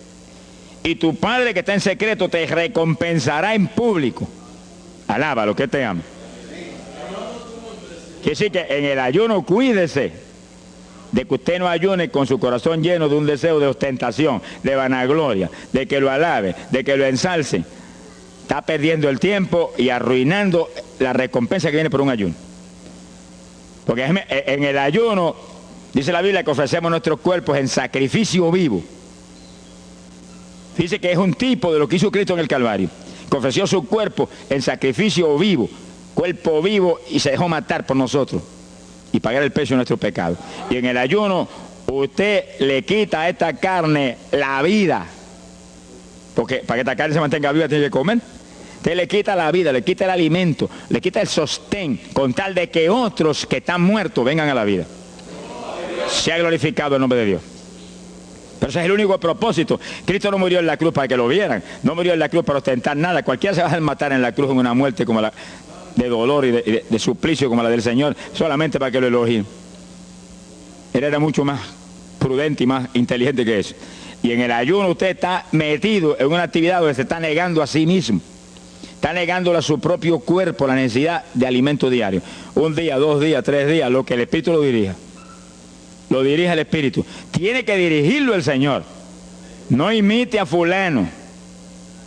Y tu Padre que está en secreto te recompensará en público. Alaba lo que te ama. Quiere decir que en el ayuno cuídese de que usted no ayune con su corazón lleno de un deseo de ostentación, de vanagloria, de que lo alabe, de que lo ensalce. Está perdiendo el tiempo y arruinando la recompensa que viene por un ayuno. Porque en el ayuno, dice la Biblia, que ofrecemos nuestros cuerpos en sacrificio vivo. Dice que es un tipo de lo que hizo Cristo en el Calvario, que ofreció su cuerpo en sacrificio vivo, cuerpo vivo, y se dejó matar por nosotros y pagar el precio de nuestro pecado. Y en el ayuno usted le quita a esta carne la vida, porque para que esta carne se mantenga viva tiene que comer. Usted le quita la vida, le quita el alimento, le quita el sostén, con tal de que otros que están muertos vengan a la vida. Se ha glorificado el nombre de Dios. Pero ese es el único propósito. Cristo no murió en la cruz para que lo vieran, no murió en la cruz para ostentar nada. Cualquiera se va a matar en la cruz en una muerte como la de dolor y de suplicio como la del Señor, solamente para que lo elogien. Él era mucho más prudente y más inteligente que eso. Y en el ayuno usted está metido en una actividad donde se está negando a sí mismo. Está negándole a su propio cuerpo la necesidad de alimento diario. Un día, 2 días, 3 días, lo que el Espíritu lo dirija. Lo dirige el Espíritu. Tiene que dirigirlo el Señor. No imite a fulano,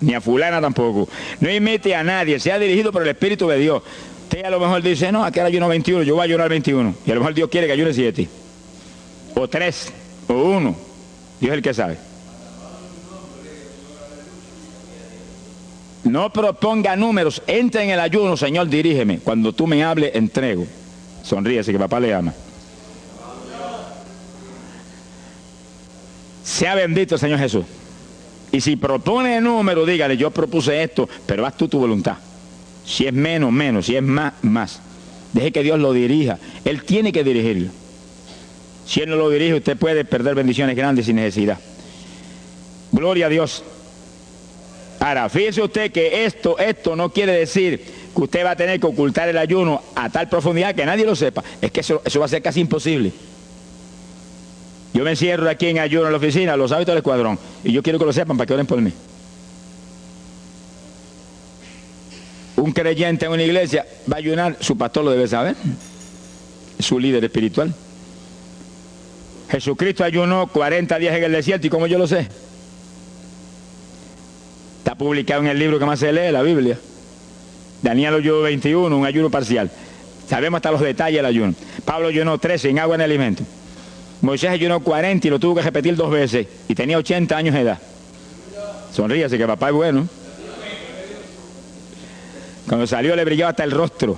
ni a fulana tampoco. No imite a nadie. Sea dirigido por el Espíritu de Dios. Usted a lo mejor dice, no, aquí ayuno 21, yo voy a ayunar 21. Y a lo mejor Dios quiere que ayune 7. O 3, o 1. Dios es el que sabe. No proponga números, entra en el ayuno, Señor, dirígeme. Cuando tú me hables, entrego. Sonríese que papá le ama. Sea bendito el Señor Jesús. Y si propone número, dígale, yo propuse esto, pero haz tú tu voluntad. Si es menos, menos. Si es más, más. Deje que Dios lo dirija. Él tiene que dirigirlo. Si Él no lo dirige, usted puede perder bendiciones grandes sin necesidad. Gloria a Dios. Ahora, fíjese usted que esto no quiere decir que usted va a tener que ocultar el ayuno a tal profundidad que nadie lo sepa. Es que eso va a ser casi imposible. Yo me encierro aquí en ayuno en la oficina, los hábitos del escuadrón, y yo quiero que lo sepan para que oren por mí. Un creyente en una iglesia va a ayunar, su pastor lo debe saber, es su líder espiritual. Jesucristo ayunó 40 días en el desierto, ¿y cómo yo lo sé? Está publicado en el libro que más se lee, la Biblia. Daniel ayunó 21, un ayuno parcial. Sabemos hasta los detalles del ayuno. Pablo ayunó 13, sin agua ni alimento. Moisés ayunó 40 y lo tuvo que repetir 2 veces. Y tenía 80 años de edad. Sonríase que papá es bueno. Cuando salió le brillaba hasta el rostro.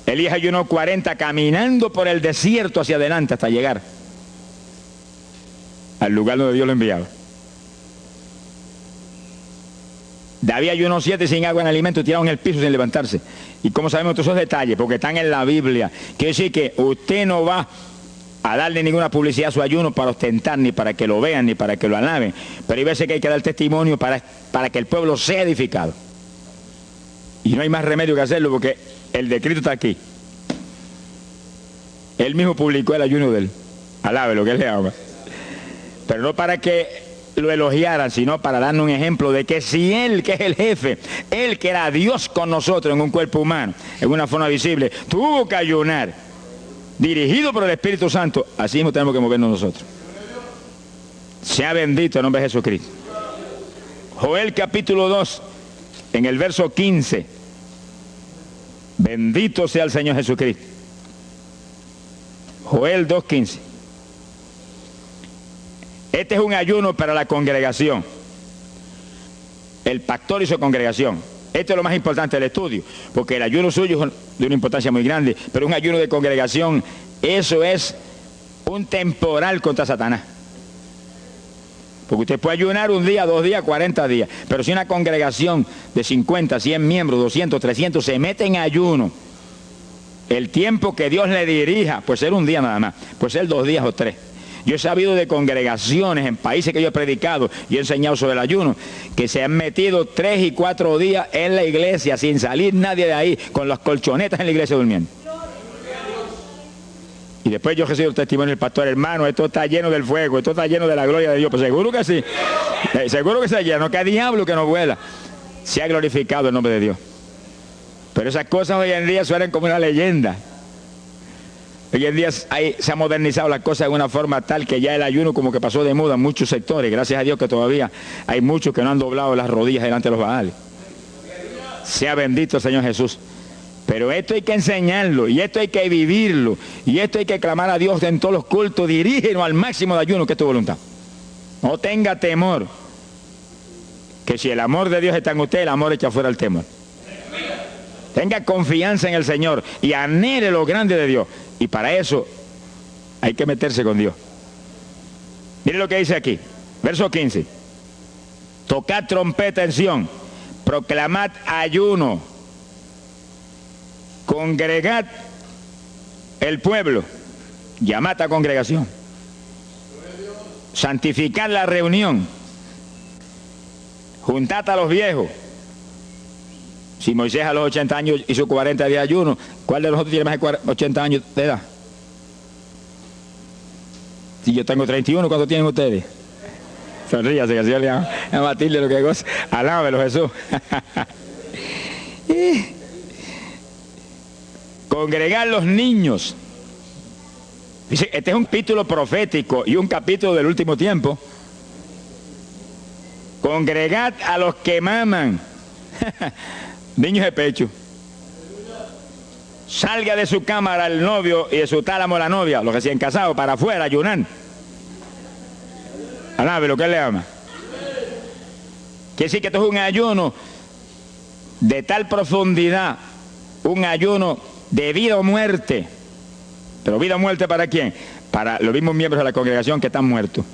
Elías ayunó 40 caminando por el desierto hacia adelante hasta llegar al lugar donde Dios lo enviaba. David ayunó 7 sin agua ni alimento, tirado en el piso sin levantarse. ¿Y cómo sabemos todos esos detalles? Porque están en la Biblia. Quiere decir que usted no va a darle ninguna publicidad a su ayuno para ostentar, ni para que lo vean, ni para que lo alaben. Pero hay veces que hay que dar testimonio para que el pueblo sea edificado. Y no hay más remedio que hacerlo porque el decreto está aquí. Él mismo publicó el ayuno de él. Alabe lo que él le ama. Pero no para que lo elogiaran, sino para darnos un ejemplo de que si Él, que es el jefe, Él que era Dios con nosotros en un cuerpo humano, en una forma visible, tuvo que ayunar, dirigido por el Espíritu Santo, así mismo tenemos que movernos nosotros. Sea bendito el nombre de Jesucristo. Joel capítulo 2, en el verso 15. Bendito sea el Señor Jesucristo. Joel 2:15. Este es un ayuno para la congregación. El pastor y su congregación. Esto es lo más importante del estudio, porque el ayuno suyo es de una importancia muy grande, pero un ayuno de congregación, eso es un temporal contra Satanás. Porque usted puede ayunar 1 día, 2 días, 40 días, pero si una congregación de 50, 100 miembros, 200, 300 se mete en ayuno, el tiempo que Dios le dirija, puede ser 1 día nada más, puede ser 2 días o 3. Yo he sabido de congregaciones en países que yo he predicado y he enseñado sobre el ayuno, que se han metido 3 y 4 días en la iglesia sin salir nadie de ahí, con las colchonetas en la iglesia durmiendo. Y después yo recibo el testimonio del pastor, hermano, esto está lleno del fuego, esto está lleno de la gloria de Dios. Pues seguro que sí, seguro que está lleno, que hay diablo que no vuela. Se ha glorificado el nombre de Dios. Pero esas cosas hoy en día suenan como una leyenda. Hoy en día se ha modernizado las cosas de una forma tal que ya el ayuno como que pasó de moda en muchos sectores. Gracias a Dios que todavía hay muchos que no han doblado las rodillas delante de los Baales. Sea bendito el Señor Jesús. Pero esto hay que enseñarlo, y esto hay que vivirlo, y esto hay que clamar a Dios en todos los cultos. Dirígenos al máximo de ayuno, que es tu voluntad. No tenga temor, que si el amor de Dios está en usted, el amor echa fuera el temor. Tenga confianza en el Señor y anhele lo grande de Dios. Y para eso hay que meterse con Dios. Mire lo que dice aquí, verso 15. Tocad trompeta en Sión, proclamad ayuno, congregad el pueblo, llamad a congregación, santificad la reunión, juntad a los viejos. Si Moisés a los 80 años hizo 40 días de ayuno, ¿cuál de nosotros tiene más de 80 años de edad? Si yo tengo 31, ¿cuánto tienen ustedes? Sonríase, que el Señor le llama a Matilde lo que goza. Alábelo, Jesús. Congregar los niños. Dice, este es un capítulo profético y un capítulo del último tiempo. Congregad a los que maman. Niños de pecho. Salga de su cámara el novio y de su tálamo la novia, los recién casados, para afuera, ayunar. Alábelo, que él le ama. Quiere decir que esto es un ayuno de tal profundidad, un ayuno de vida o muerte. Pero vida o muerte, ¿para quién? Para los mismos miembros de la congregación que están muertos.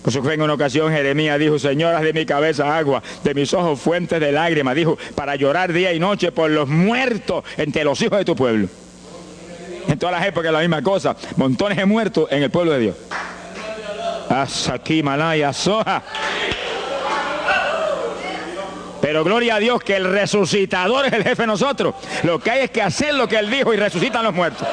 Por eso fue en una ocasión Jeremías dijo, Señor, haz de mi cabeza agua, de mis ojos fuentes de lágrimas, dijo, para llorar día y noche por los muertos entre los hijos de tu pueblo. En todas las épocas la misma cosa, montones de muertos en el pueblo de Dios. Asaki Malaya Soja. Pero gloria a Dios que el resucitador es el jefe de nosotros. Lo que hay es que hacer lo que Él dijo y resucitan los muertos.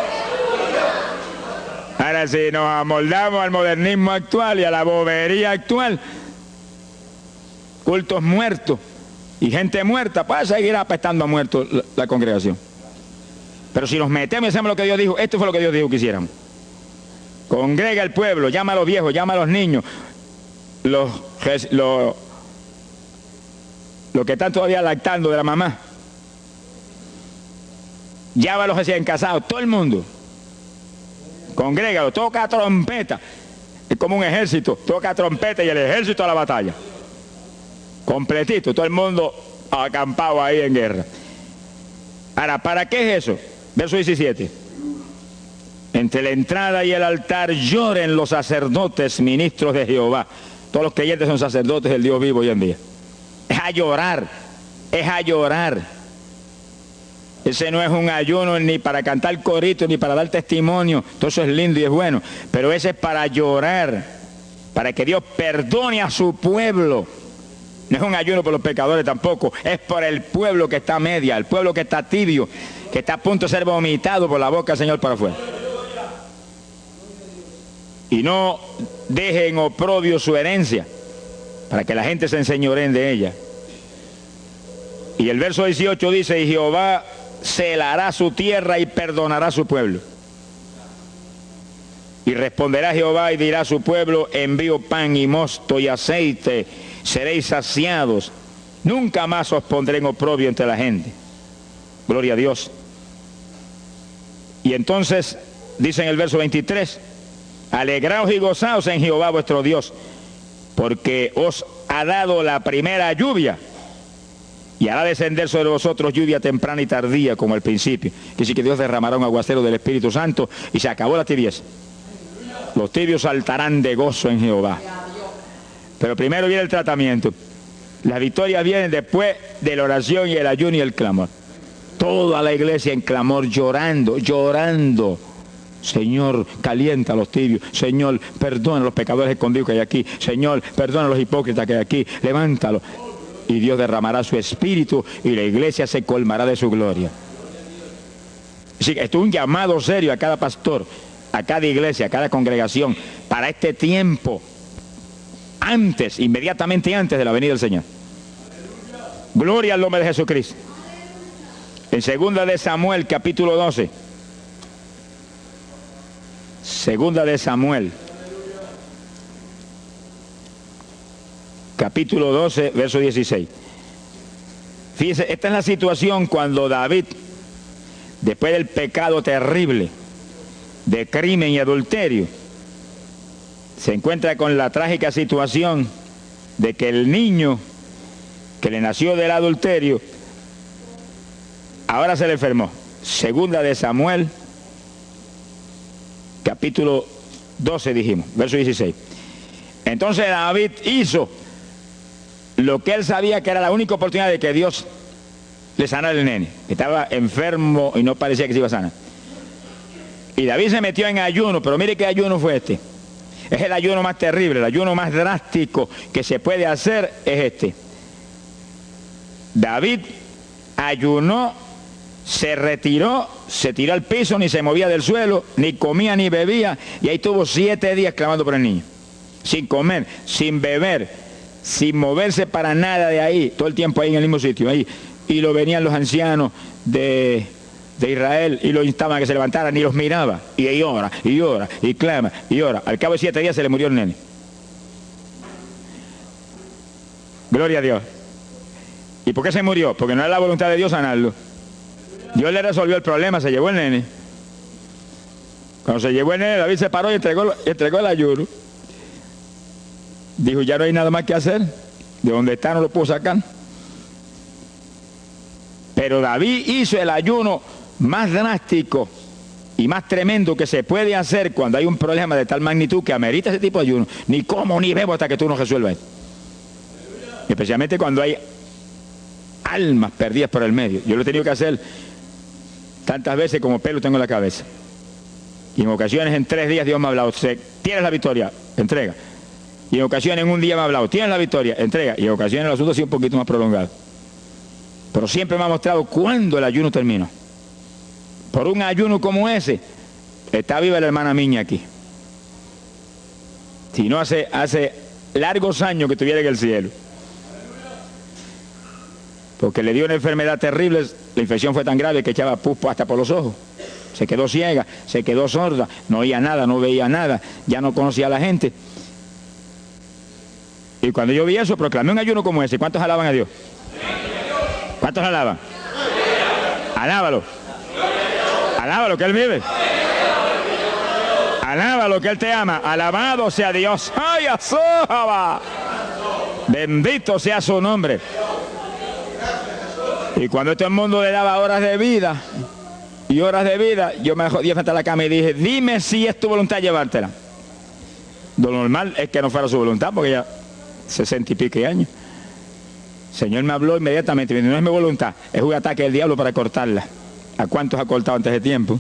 Ahora si nos amoldamos al modernismo actual y a la bobería actual, cultos muertos y gente muerta, pues seguir apestando a muertos la congregación. Pero si nos metemos y hacemos lo que Dios dijo, esto fue lo que Dios dijo que hiciéramos. Congrega al pueblo, llama a los viejos, llama a los niños, los que están todavía lactando de la mamá. Llama a los recién casados, todo el mundo. Congrégalo, toca trompeta. Es como un ejército, toca trompeta y el ejército a la batalla. Completito, todo el mundo acampado ahí en guerra. Ahora, ¿para qué es eso? Verso 17. Entre la entrada y el altar lloren los sacerdotes, ministros de Jehová. Todos los creyentes son sacerdotes del Dios vivo hoy en día. Es a llorar, es a llorar. Ese no es un ayuno ni para cantar corito, ni para dar testimonio. Todo eso es lindo y es bueno. Pero ese es para llorar, para que Dios perdone a su pueblo. No es un ayuno por los pecadores tampoco. Es por el pueblo que está a media, el pueblo que está tibio, que está a punto de ser vomitado por la boca del Señor para afuera. Y no dejen oprobio su herencia, para que la gente se enseñoreen de ella. Y el verso 18 dice, y Jehová celará su tierra y perdonará a su pueblo. Y responderá Jehová y dirá a su pueblo, envío pan y mosto y aceite, seréis saciados. Nunca más os pondré en oprobio entre la gente. Gloria a Dios. Y entonces, dice en el verso 23, alegraos y gozaos en Jehová vuestro Dios, porque os ha dado la primera lluvia, y hará descender sobre vosotros lluvia temprana y tardía como al principio. Que sí que Dios derramará un aguacero del Espíritu Santo y se acabó la tibieza. Los tibios saltarán de gozo en Jehová. Pero primero viene el tratamiento. Las victorias vienen después de la oración y el ayuno y el clamor. Toda la iglesia en clamor, llorando, llorando. Señor, calienta a los tibios. Señor, perdona a los pecadores escondidos que hay aquí. Señor, perdona a los hipócritas que hay aquí. Levántalos. Y Dios derramará su espíritu y la iglesia se colmará de su gloria. Así que esto es un llamado serio a cada pastor, a cada iglesia, a cada congregación, para este tiempo, antes, inmediatamente antes de la venida del Señor. Gloria al nombre de Jesucristo. En 2 de Samuel, capítulo 12. 2 de Samuel, capítulo 12, verso 16. Fíjese, esta es la situación cuando David, después del pecado terrible de crimen y adulterio, se encuentra con la trágica situación de que el niño que le nació del adulterio ahora se le enfermó. 2 de Samuel, capítulo 12 dijimos, verso 16. Entonces David hizo lo que él sabía que era la única oportunidad de que Dios le sanara al nene, que estaba enfermo y no parecía que se iba a sanar. Y David se metió en ayuno, pero mire qué ayuno fue este. Es el ayuno más terrible, el ayuno más drástico que se puede hacer es este. David ayunó se retiró, se tiró al piso, ni se movía del suelo, ni comía ni bebía, y ahí tuvo 7 días clamando por el niño. Sin comer, sin beber, sin moverse para nada de ahí, todo el tiempo ahí en el mismo sitio, ahí. Y lo venían los ancianos de Israel y lo instaban a que se levantaran, ni los miraba. Y ahí ora, y ora, y clama, y ora. Al cabo de 7 días se le murió el nene. Gloria a Dios. ¿Y por qué se murió? Porque no era la voluntad de Dios sanarlo. Dios le resolvió el problema, se llevó el nene. Cuando se llevó el nene, David se paró y entregó el ayuno. Dijo, ya no hay nada más que hacer. De donde está no lo puedo sacar. Pero David hizo el ayuno más drástico y más tremendo que se puede hacer cuando hay un problema de tal magnitud que amerita ese tipo de ayuno. Ni como ni bebo hasta que tú no resuelvas esto. Especialmente cuando hay almas perdidas por el medio. Yo lo he tenido que hacer tantas veces como pelo tengo en la cabeza. Y en ocasiones en 3 días Dios me ha hablado, tienes la victoria, entrega. Y en ocasiones en un día me ha hablado, tienes la victoria, entrega. Y en ocasiones el asunto ha sido un poquito más prolongado. Pero siempre me ha mostrado cuándo el ayuno terminó. Por un ayuno como ese, está viva la hermana Miña aquí. Si no, hace largos años que estuviera en el cielo. Porque le dio una enfermedad terrible, la infección fue tan grave que echaba pus hasta por los ojos. Se quedó ciega, se quedó sorda, no oía nada, no veía nada, ya no conocía a la gente. Y cuando yo vi eso, proclamé un ayuno como ese. ¿Cuántos alaban a Dios? ¿Cuántos alaban? Alábalo. Alábalo, que Él vive. Alábalo, que Él te ama. Alabado sea Dios. ¡Ay, azójaba! Bendito sea su nombre. Y cuando todo el mundo le daba horas de vida, yo me jodí frente a la cama y dije, dime si es tu voluntad llevártela. Lo normal es que no fuera su voluntad, porque ya 60 y pico años. El Señor me habló inmediatamente, me dijo, no es mi voluntad, es un ataque del diablo para cortarla. ¿A cuántos ha cortado antes de tiempo?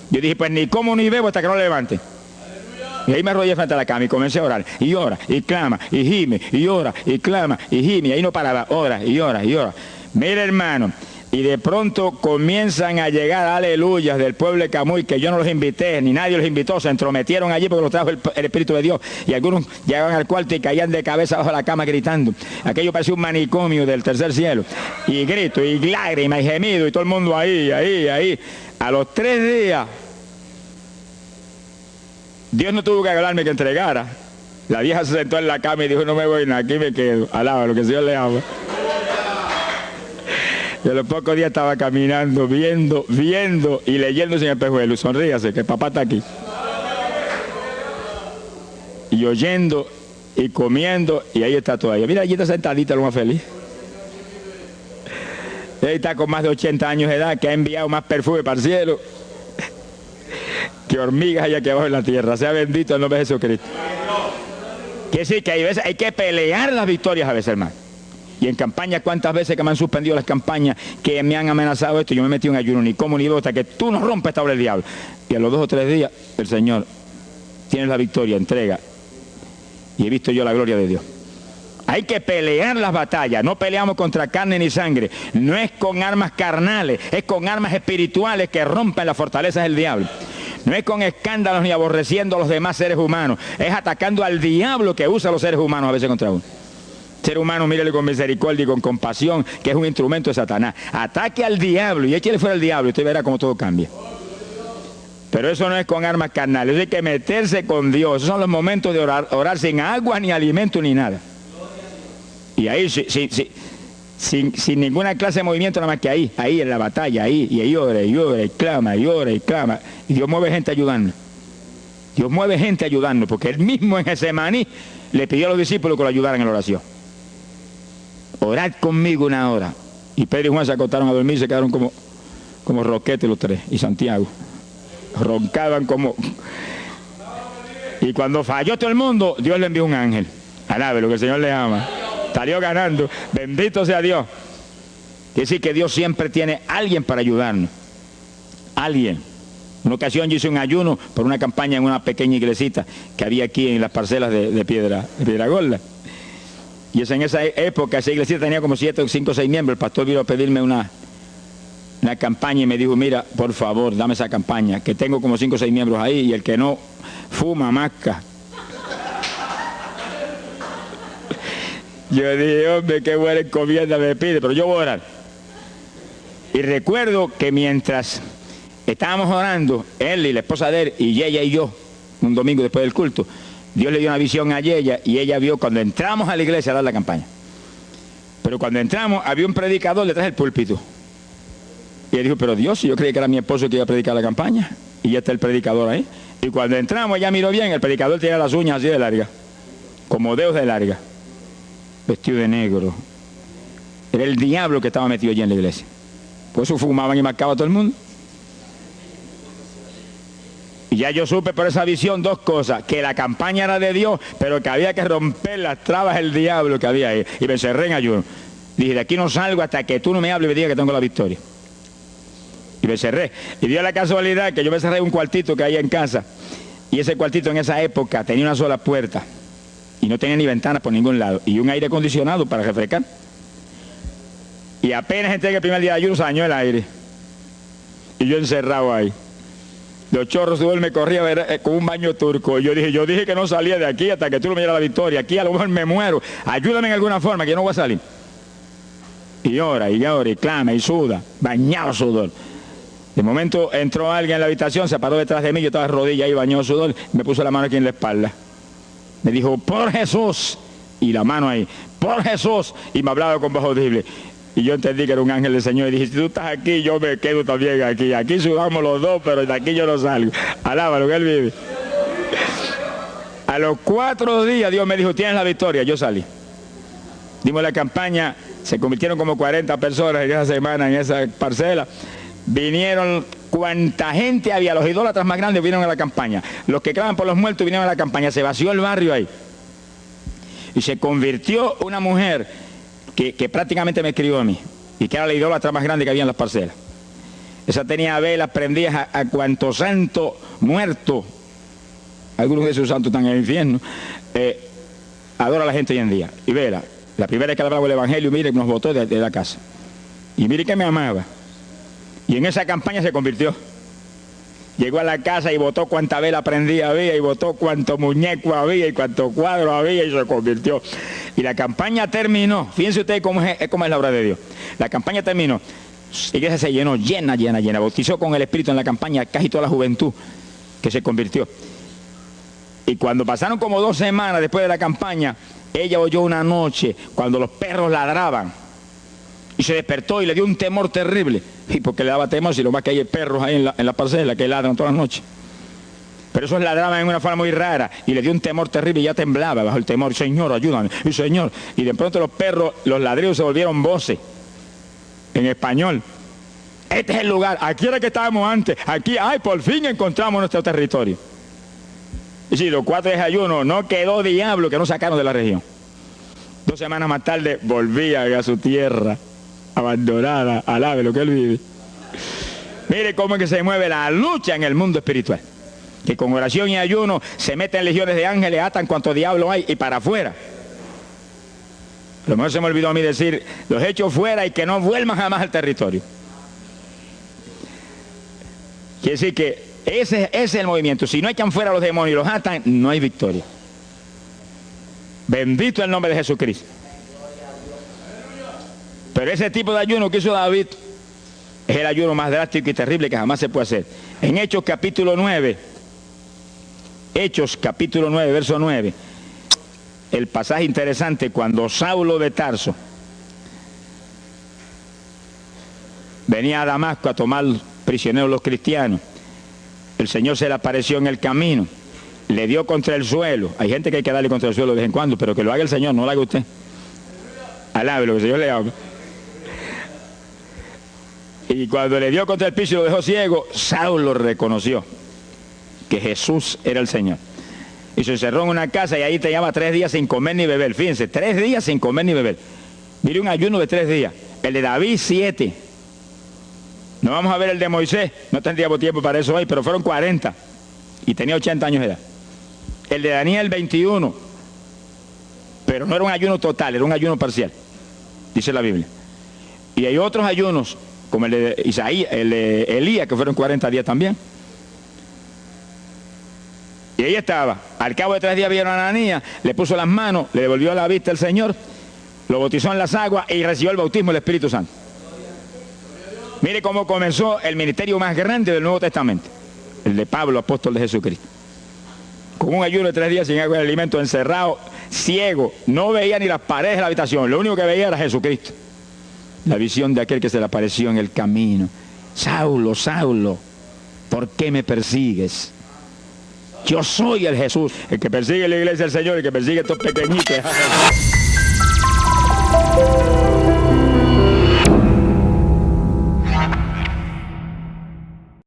Yo dije, pues ni como ni bebo hasta que no levante. Y ahí me arrollé frente a la cama y comencé a orar. Y ora, y clama, y gime, y ora, y clama, y gime. Y ahí no paraba, ora, y ora, y ora. Mira, hermano, y de pronto comienzan a llegar aleluyas del pueblo de Camuy, que yo no los invité, ni nadie los invitó, se entrometieron allí porque los trajo el Espíritu de Dios. Y algunos llegaban al cuarto y caían de cabeza bajo la cama gritando. Aquello parecía un manicomio del tercer cielo. Y grito, y lágrimas, y gemido, y todo el mundo ahí. A los 3 días, Dios no tuvo que hablarme que entregara. La vieja se sentó en la cama y dijo, no me voy nada, aquí me quedo. Alaba lo que el Señor le ama. Y a los pocos días estaba caminando, viendo y leyéndose en el espejuelo. Sonríase, que papá está aquí. Y oyendo y comiendo, y ahí está todavía. Mira, allí está sentadita, lo más feliz. Y ahí está con más de 80 años de edad, que ha enviado más perfume para el cielo que hormigas allá aquí abajo en la tierra. Sea bendito el nombre de Jesucristo. Quiere decir que hay que pelear las victorias a veces, hermano. Y en campaña, ¿cuántas veces que me han suspendido las campañas, que me han amenazado esto? Yo me he metido en ayuno, ni como ni bebo, hasta que tú no rompes esta obra del diablo. Y a los 2 o 3 días, el Señor, tienes la victoria, entrega. Y he visto yo la gloria de Dios. Hay que pelear las batallas. No peleamos contra carne ni sangre. No es con armas carnales, es con armas espirituales que rompen las fortalezas del diablo. No es con escándalos ni aborreciendo a los demás seres humanos. Es atacando al diablo que usa a los seres humanos a veces contra uno. Ser humano, mírele con misericordia y con compasión, que es un instrumento de Satanás. Ataque al diablo y échale fuera al diablo y usted verá cómo todo cambia. Pero eso no es con armas carnales, eso hay que meterse con Dios. Esos son los momentos de orar sin agua, ni alimento, ni nada. Y ahí, sin ninguna clase de movimiento, nada más que ahí en la batalla, y ahí ora, y clama, y clama. Y Dios mueve gente ayudando. Dios mueve gente ayudando, porque Él mismo en Getsemaní le pidió a los discípulos que lo ayudaran en la oración. Orad conmigo 1 hora. Y Pedro y Juan se acostaron a dormir y se quedaron como roquetes los 3. Y Santiago. Roncaban como... Y cuando falló todo el mundo, Dios le envió un ángel. Alabe lo que el Señor le ama. Salió ganando. Bendito sea Dios. Quiere decir que Dios siempre tiene alguien para ayudarnos. Alguien. Una ocasión yo hice un ayuno por una campaña en una pequeña iglesita que había aquí en las parcelas de Piedra Gorda. Y en esa época esa iglesia tenía como 5 o 6 miembros. El pastor vino a pedirme una campaña y me dijo, mira, por favor, dame esa campaña, que tengo como 5 o 6 miembros ahí y el que no fuma, masca. Yo dije, hombre, qué buena encomienda me pide, pero yo voy a orar. Y recuerdo que mientras estábamos orando, él y la esposa de él, y ella y yo, un domingo después del culto, Dios le dio una visión a ella y ella vio cuando entramos a la iglesia a dar la campaña. Pero cuando entramos había un predicador detrás del púlpito. Y él dijo, pero Dios, yo creí que era mi esposo que iba a predicar la campaña. Y ya está el predicador ahí. Y cuando entramos, ella miró bien, el predicador tenía las uñas así de larga, como dedos de larga, vestido de negro. Era el diablo que estaba metido allí en la iglesia. Por eso fumaban y marcaban a todo el mundo. Y ya yo supe por esa visión 2 cosas, que la campaña era de Dios, pero que había que romper las trabas del diablo que había ahí. Y me encerré en ayuno. Dije, de aquí no salgo hasta que tú no me hables y me digas que tengo la victoria. Y me cerré. Y dio la casualidad que yo me cerré en un cuartito que hay en casa. Y ese cuartito en esa época tenía una sola puerta. Y no tenía ni ventanas por ningún lado. Y un aire acondicionado para refrescar. Y apenas entré el primer día de ayuno, se dañó el aire. Y yo encerrado ahí. Los chorros de sudor me corría con un baño turco. Y yo dije que no salía de aquí hasta que tú no me dieras la victoria. Aquí a lo mejor me muero. Ayúdame en alguna forma, que yo no voy a salir. Y llora, y clama, y suda. Bañado sudor. De momento entró alguien en la habitación, se paró detrás de mí, yo estaba de rodillas ahí, bañado sudor, me puso la mano aquí en la espalda. Me dijo, por Jesús. Y la mano ahí, por Jesús. Y me hablaba con voz audible. Y yo entendí que era un ángel del Señor y dije, si tú estás aquí, yo me quedo también aquí. Aquí sudamos los dos, pero de aquí yo no salgo. Alábalo, que Él vive. A los 4 días Dios me dijo, tienes la victoria. Yo salí. Dimos la campaña, se convirtieron como 40 personas en esa semana, en esa parcela. Vinieron cuanta gente había, los idólatras más grandes vinieron a la campaña. Los que claman por los muertos vinieron a la campaña. Se vació el barrio ahí. Y se convirtió una mujer que prácticamente me escribió a mí, y que era la idólatra más grande que había en las parcelas. Esa tenía velas prendidas a cuantos santos muertos, algunos de esos santos están en el infierno, adora a la gente hoy en día. Y vela, la primera vez que hablaba el evangelio, mire, nos botó de la casa. Y mire que me amaba. Y en esa campaña se convirtió. Llegó a la casa y botó cuánta vela prendida había, y botó cuánto muñeco había, y cuánto cuadro había, y se convirtió. Y la campaña terminó. Fíjense ustedes cómo es la obra de Dios. La campaña terminó. La iglesia se llenó, llena. Bautizó con el Espíritu en la campaña casi toda la juventud que se convirtió. Y cuando pasaron como 2 semanas después de la campaña, ella oyó una noche cuando los perros ladraban. Y se despertó y le dio un temor terrible. Y porque le daba temor, si lo más que hay perros ahí en la parcela que ladran todas las noches. Pero esos ladraban en una forma muy rara. Y le dio un temor terrible y ya temblaba bajo el temor. Señor, ayúdame. Y Señor. Y de pronto los perros, los ladridos se volvieron voces. En español. Este es el lugar. Aquí era que estábamos antes. Aquí, ay, por fin encontramos nuestro territorio. Y si los 4 días de ayuno, no quedó diablo que no sacaron de la región. 2 semanas más tarde volvían a su tierra. Abandonada, alabe lo que Él vive. Mire cómo es que se mueve la lucha en el mundo espiritual. Que con oración y ayuno se meten legiones de ángeles, atan cuanto diablo hay y para afuera. A lo mejor se me olvidó a mí decir, los echo fuera y que no vuelvan jamás al territorio. Quiere decir que ese es el movimiento. Si no echan fuera a los demonios y los atan, no hay victoria. Bendito el nombre de Jesucristo. Pero ese tipo de ayuno que hizo David es el ayuno más drástico y terrible que jamás se puede hacer. En Hechos capítulo 9, verso 9, el pasaje interesante, cuando Saulo de Tarso venía a Damasco a tomar prisioneros los cristianos, el Señor se le apareció en el camino, le dio contra el suelo. Hay gente que hay que darle contra el suelo de vez en cuando, pero que lo haga el Señor, no lo haga usted. Alabe lo que el Señor le haga. Y cuando le dio contra el piso y lo dejó ciego, Saulo reconoció que Jesús era el Señor. Y se encerró en una casa y ahí te llevaba 3 días sin comer ni beber. Fíjense, 3 días sin comer ni beber. Mire un ayuno de 3 días. El de David, 7. No vamos a ver el de Moisés, no tendríamos tiempo para eso hoy, pero fueron 40. Y tenía 80 años de edad. El de Daniel, 21. Pero no era un ayuno total, era un ayuno parcial. Dice la Biblia. Y hay otros ayunos como el de Isaías, el de Elías, que fueron 40 días también. Y ahí estaba. Al cabo de 3 días vieron a Ananías, le puso las manos, le devolvió la vista al Señor, lo bautizó en las aguas y recibió el bautismo del Espíritu Santo. Mire cómo comenzó el ministerio más grande del Nuevo Testamento, el de Pablo, apóstol de Jesucristo. Con un ayuno de 3 días sin agua y alimento, encerrado, ciego, no veía ni las paredes de la habitación, lo único que veía era Jesucristo. La visión de aquel que se le apareció en el camino. Saulo, Saulo, ¿por qué me persigues? Yo soy el Jesús, el que persigue la iglesia del Señor, el que persigue a estos pequeñitos.